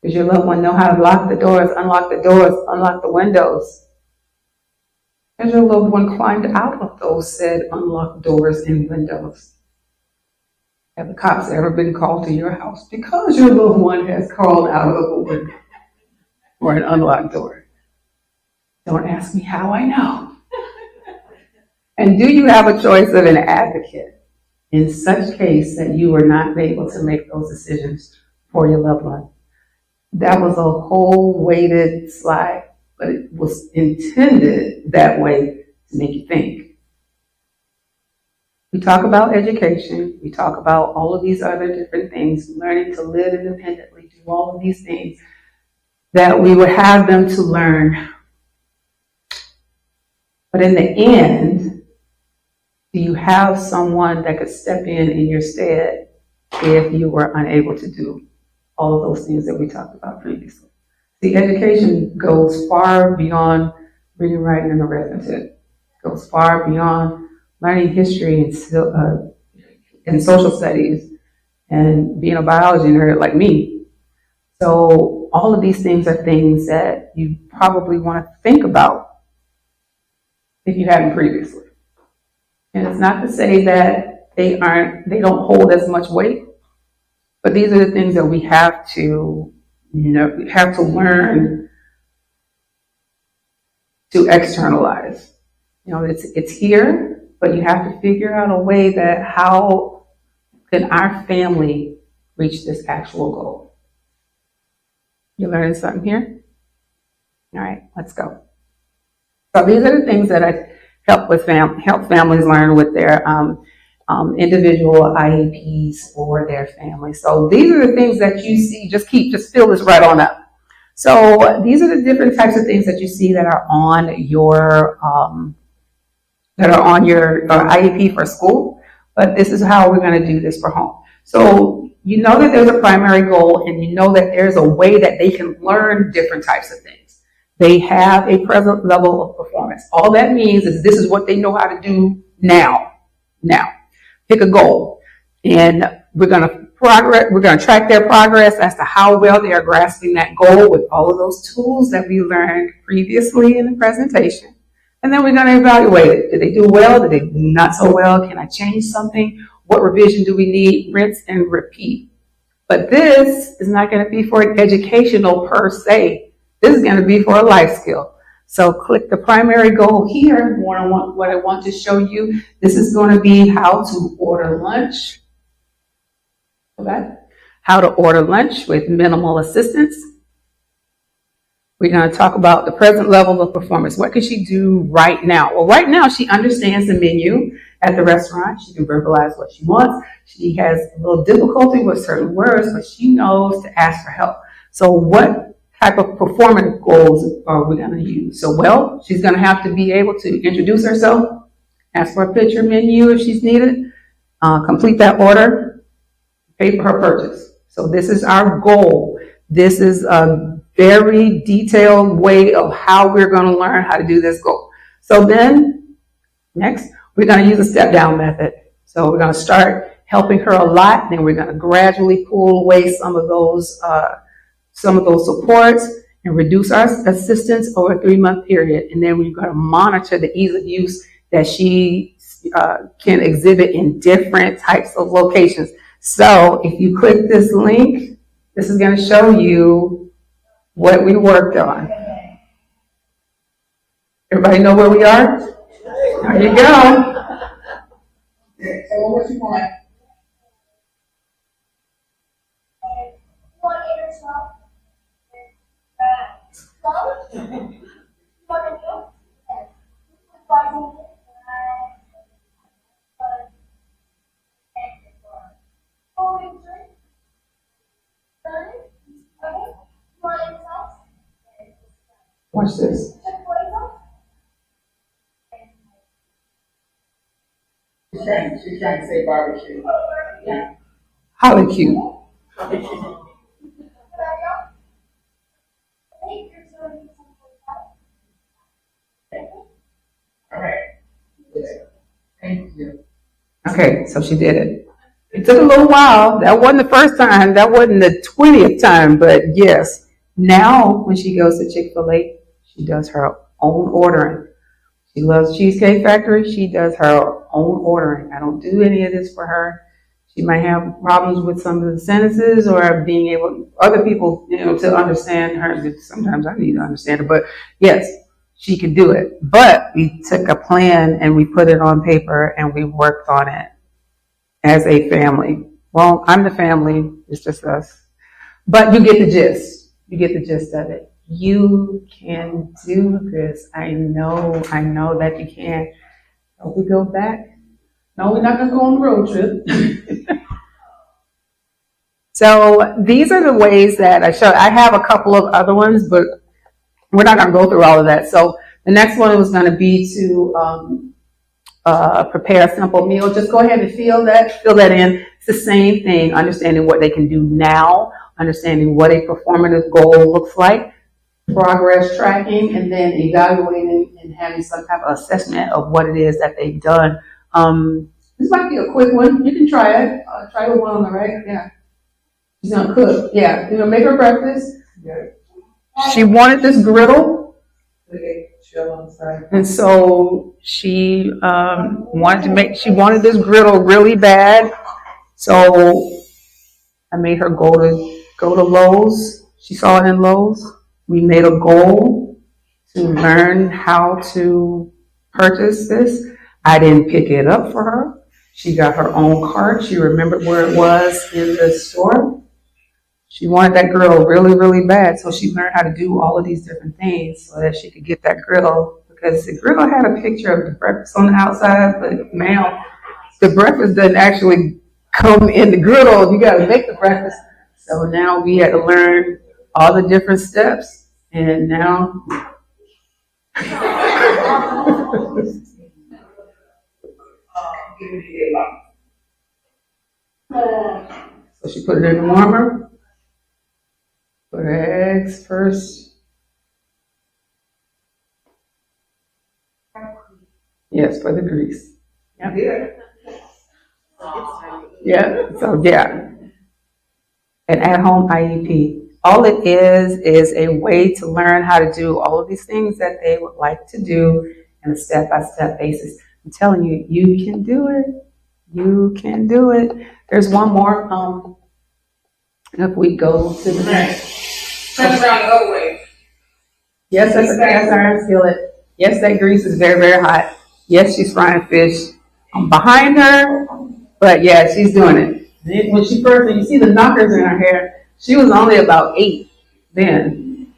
Does your loved one know how to lock the doors, unlock the windows? Has your loved one climbed out of those said unlocked doors and windows? Have the cops ever been called to your house because your loved one has crawled out of a window or an unlocked door? Don't ask me how I know. And do you have a choice of an advocate in such case that you were not able to make those decisions for your loved one? That was a whole weighted slide, but it was intended that way to make you think. We talk about education. We talk about all of these other different things, learning to live independently, do all of these things that we would have them to learn. But in the end, do you have someone that could step in your stead if you were unable to do all of those things that we talked about previously? The education goes far beyond reading, writing, and arithmetic. It goes far beyond learning history and social studies and being a biology nerd like me. So all of these things are things that you probably want to think about if you hadn't previously. And it's not to say that they don't hold as much weight, but these are the things that we have to learn to externalize. It's here, but you have to figure out a way that how can our family reach this actual goal? You learning something here? All right, let's go. So these are the things that I help families learn with their individual IEPs for their family. So these are the things that you see. Just fill this right on up. So these are the different types of things that you see that are on your that are on your IEP for school, but this is how we're going to do this for home. So you know that there's a primary goal, and you know that there's a way that they can learn different types of things. They have a present level of performance. All that means is this is what they know how to do now. Now, pick a goal, and we're going to track their progress as to how well they are grasping that goal with all of those tools that we learned previously in the presentation. And then we're going to evaluate it. Did they do well? Did they do not so well? Can I change something? What revision do we need? Rinse and repeat. But this is not going to be for an educational per se. This is going to be for a life skill. So click the primary goal here. What I want to show you, this is going to be how to order lunch. Okay? How to order lunch with minimal assistance. We're going to talk about the present level of performance. What can she do right now? Well, right now she understands the menu at the restaurant. She can verbalize what she wants. She has a little difficulty with certain words, but she knows to ask for help. So what type of performance goals are we going to use? So, well, she's going to have to be able to introduce herself, ask for a picture menu if she's needed, complete that order, pay for her purchase. So this is our goal. This is a very detailed way of how we're going to learn how to do this goal. So then, next, we're going to use a step-down method. So we're going to start helping her a lot, then we're going to gradually pull away some of those supports and reduce our assistance over a 3-month period. And then we're going to monitor the ease of use that she can exhibit in different types of locations. So if you click this link, this is going to show you what we worked on. Everybody know where we are? There you go. So what you want? Watch this. She's trying to say barbecue. Yeah. Holly cute. All right. Thank you. Okay, so she did it. It took a little while. That wasn't the first time. That wasn't the 20th time, but yes. Now, when she goes to Chick-fil-A, she does her own ordering. She loves Cheesecake Factory. She does her own ordering. I don't do any of this for her. She might have problems with some of the sentences or being able, other people, to understand her. Sometimes I need to understand her, but yes, she can do it. But we took a plan and we put it on paper and we worked on it as a family. Well, I'm the family. It's just us. But you get the gist. You get the gist of it. You can do this. I know that you can. So we go back. No, we're not going to go on the road trip. So these are the ways that I showed. I have a couple of other ones, but we're not going to go through all of that. So the next one was going to be to prepare a simple meal. Just go ahead and fill that in. It's the same thing, understanding what they can do now, understanding what a performative goal looks like, progress tracking, and then evaluating and having some type of assessment of what it is that they've done. This might be a quick one. You can try it. Try the one on the right. Yeah. She's going to cook. Yeah. You're going to make her breakfast. Yeah. She wanted this griddle. Okay. And so she wanted this griddle really bad. So I made her go to Lowe's. She saw it in Lowe's. We made a goal to learn how to purchase this. I didn't pick it up for her. She got her own cart. She remembered where it was in the store. She wanted that griddle really, really bad. So she learned how to do all of these different things so that she could get that griddle. Because the griddle had a picture of the breakfast on the outside, but now the breakfast doesn't actually come in the griddle. You got to make the breakfast. So now we had to learn all the different steps. And now Give me the headlock. So she put it in the warmer. Put her eggs first. Yes, for the grease. Yep. Yeah. So yeah. An at-home IEP. All it is a way to learn how to do all of these things that they would like to do in a step-by-step basis. I'm telling you, you can do it. You can do it. There's one more. If we go to the next. Turn around the other way. Yes, that's a cast iron skillet. Yes, that grease is very, very hot. Yes, she's frying fish. I'm behind her, but yeah, she's doing it. When you see the knockers in her hair, she was only about 8 then.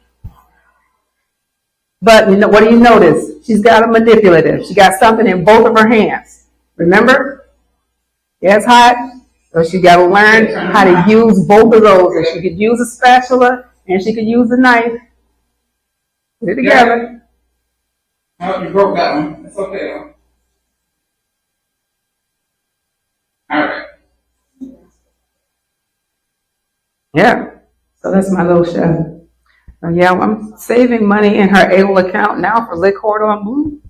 But you know, what do you notice? She's got a manipulative. She got something in both of her hands. Remember? Yeah, it's hot. So she got to learn how to use both of those. And she could use a spatula and she could use a knife. Put it together. Oh, you broke that one. It's okay though. All right. Yeah. So that's my little chef. Yeah, I'm saving money in her AOL account now for Lick Hoard on Blue.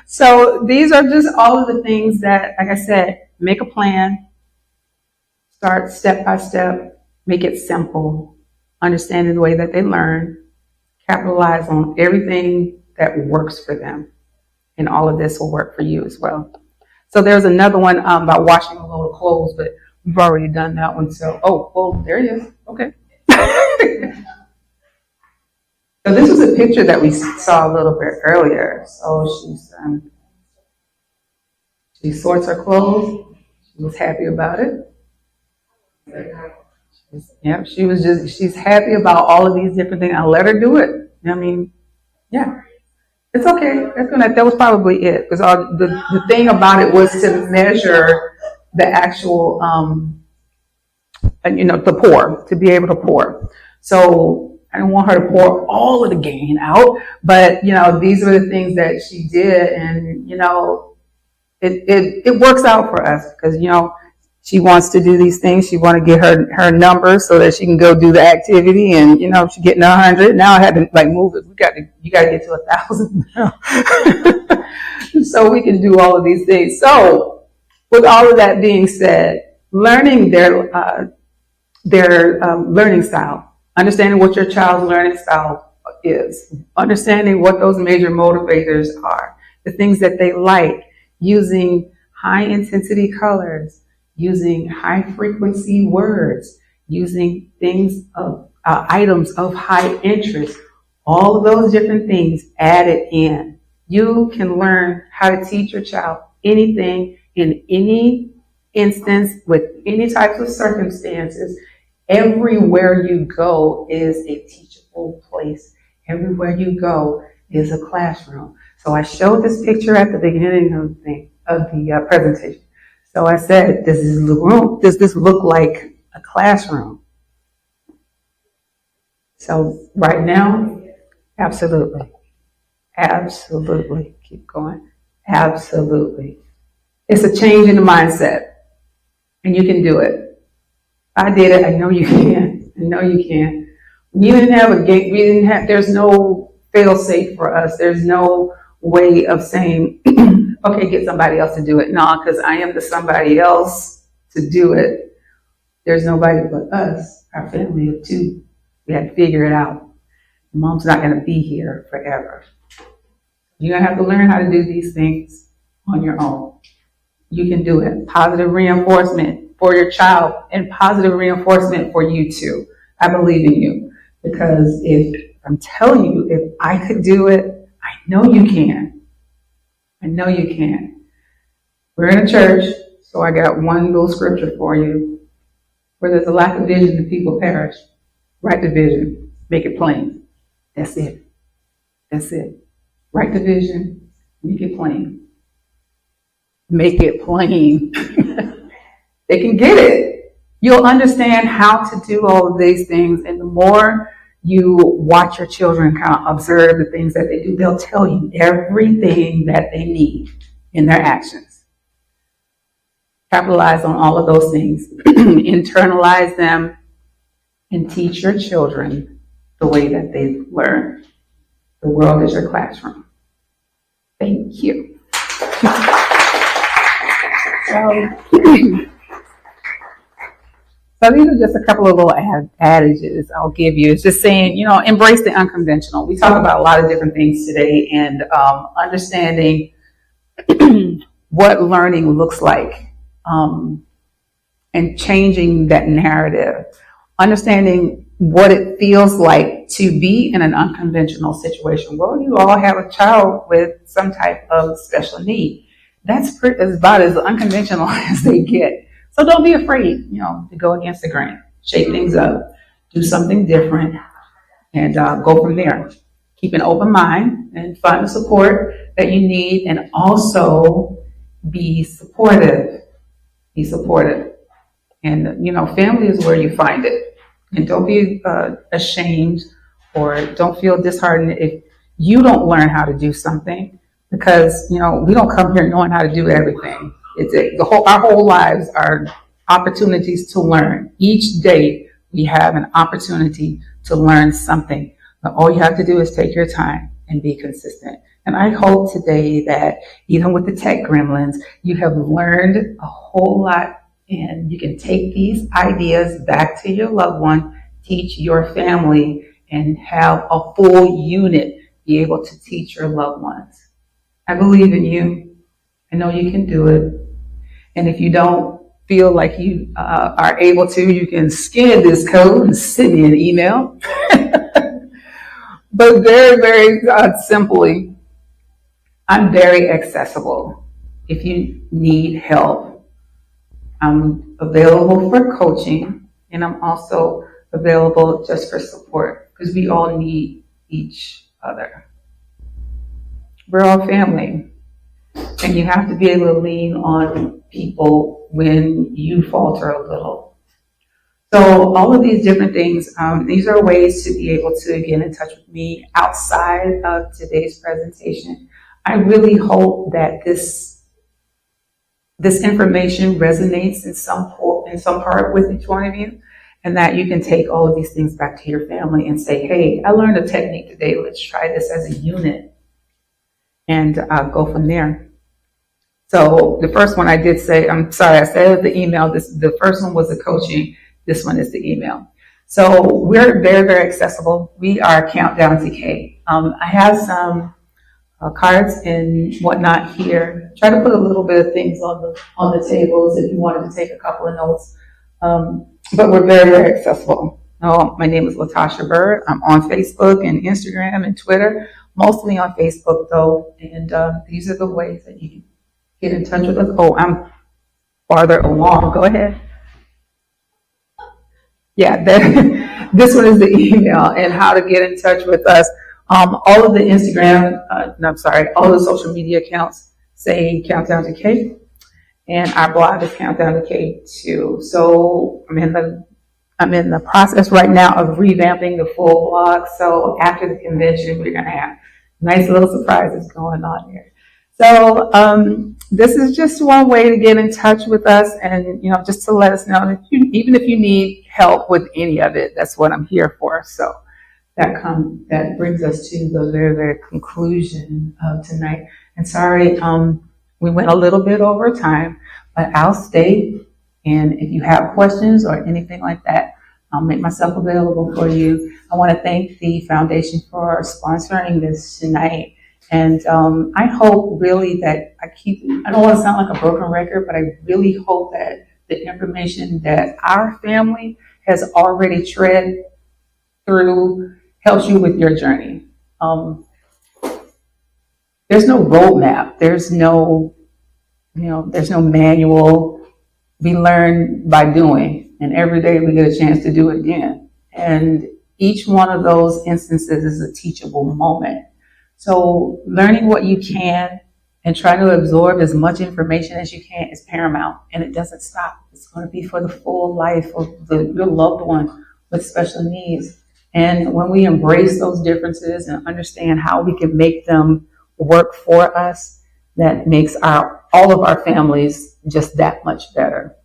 So these are just all of the things that, like I said, make a plan, start step by step, make it simple, understanding the way that they learn, capitalize on everything that works for them. And all of this will work for you as well. So there's another one about washing a load of clothes, but we've already done that one. So, oh, well, there he is. Okay. So this was a picture that we saw a little bit earlier. So she sorts her clothes. She was happy about it. Yeah, she's happy about all of these different things. I let her do it. I mean, yeah, it's okay. That was probably it. Because the thing about it was to measure the actual, the pour, to be able to pour. So I didn't want her to pour all of the gain out, but these were the things that she did, and it works out for us because she wants to do these things. She want to get her numbers so that she can go do the activity, and she's getting 100. Now I had to move it. You got to get to 1,000 now, so we can do all of these things. So with all of that being said, learning their learning style. Understanding what your child's learning style is, understanding what those major motivators are, the things that they like, using high intensity colors, using high frequency words, using things of items of high interest, all of those different things added in. You can learn how to teach your child anything in any instance with any types of circumstances. Everywhere you go is a teachable place. Everywhere you go is a classroom. So I showed this picture at the beginning of the presentation. So I said, does this look like a classroom? So right now, absolutely. Absolutely. Keep going. Absolutely. It's a change in the mindset. And you can do it. I did it. I know you can. I know you can. We didn't have a gate. There's no fail safe for us. There's no way of saying, okay, get somebody else to do it. No, because I am the somebody else to do it. There's nobody but us, our family of 2. We had to figure it out. Mom's not going to be here forever. You're going to have to learn how to do these things on your own. You can do it. Positive reinforcement for your child and positive reinforcement for you too. I believe in you because if I'm telling you, if I could do it, I know you can. I know you can. We're in a church, so I got one little scripture for you. Where there's a lack of vision, the people perish. Write the vision. Make it plain. That's it. That's it. Write the vision. Make it plain. Make it plain. They can get it. You'll understand how to do all of these things. And the more you watch your children kind of observe the things that they do, they'll tell you everything that they need. in their actions. Capitalize on all of those things. Internalize them and teach your children the way that they learn. The world is your classroom. Thank you. So these are just a couple of little adages I'll give you. It's just saying, embrace the unconventional. We talk about a lot of different things today, and understanding what learning looks like, and changing that narrative. Understanding what it feels like to be in an unconventional situation. Well, you all have a child with some type of special need. That's about as unconventional as they get. So don't be afraid, to go against the grain, shake things up, do something different, and go from there. Keep an open mind and find the support that you need, and also be supportive. Be supportive. And, family is where you find it. And don't be ashamed or don't feel disheartened if you don't learn how to do something, because, we don't come here knowing how to do everything. Our whole lives are opportunities to learn. Each day we have an opportunity to learn something. But all you have to do is take your time and be consistent. And I hope today that even with the tech gremlins, you have learned a whole lot, and you can take these ideas back to your loved one, teach your family, and have a full unit be able to teach your loved ones. I believe in you. I know you can do it. And if you don't feel like you are able to, you can scan this code and send me an email. But very, very simply, I'm very accessible. If you need help, I'm available for coaching, and I'm also available just for support, because we all need each other. We're all family. And you have to be able to lean on people when you falter a little. So all of these different things, these are ways to be able to get in touch with me outside of today's presentation. I really hope that this information resonates in some part with each one of you, and that you can take all of these things back to your family and say, hey, I learned a technique today. Let's try this as a unit, and go from there. So the first one I did say, I'm sorry, I said the email. The first one was the coaching. This one is the email. So we're very, very accessible. We are Countdown to K. I have some cards and whatnot here. Try to put a little bit of things on the tables if you wanted to take a couple of notes. But we're very, very accessible. My name is LaTaasha Byrd. I'm on Facebook and Instagram and Twitter, mostly on Facebook though. And these are the ways that you can get in touch with us. Oh, I'm farther along. Go ahead. Yeah, this one is the email and how to get in touch with us. All of the Instagram, all the social media accounts say Countdown to K, and our blog is Countdown to K too. So I'm in the process right now of revamping the full blog. So after the convention, we're gonna have nice little surprises going on here. So this is just one way to get in touch with us, and just to let us know that even if you need help with any of it, that's what I'm here for. So that brings us to the very, very conclusion of tonight. And sorry, we went a little bit over time, but I'll stay. And if you have questions or anything like that, I'll make myself available for you. I want to thank the foundation for sponsoring this tonight. And I hope really that I don't want to sound like a broken record, but I really hope that the information that our family has already tread through helps you with your journey. There's no roadmap. There's no manual. We learn by doing, and every day we get a chance to do it again. And each one of those instances is a teachable moment. So learning what you can and trying to absorb as much information as you can is paramount, and it doesn't stop. It's going to be for the full life of your loved one with special needs. And when we embrace those differences and understand how we can make them work for us, that makes all of our families just that much better.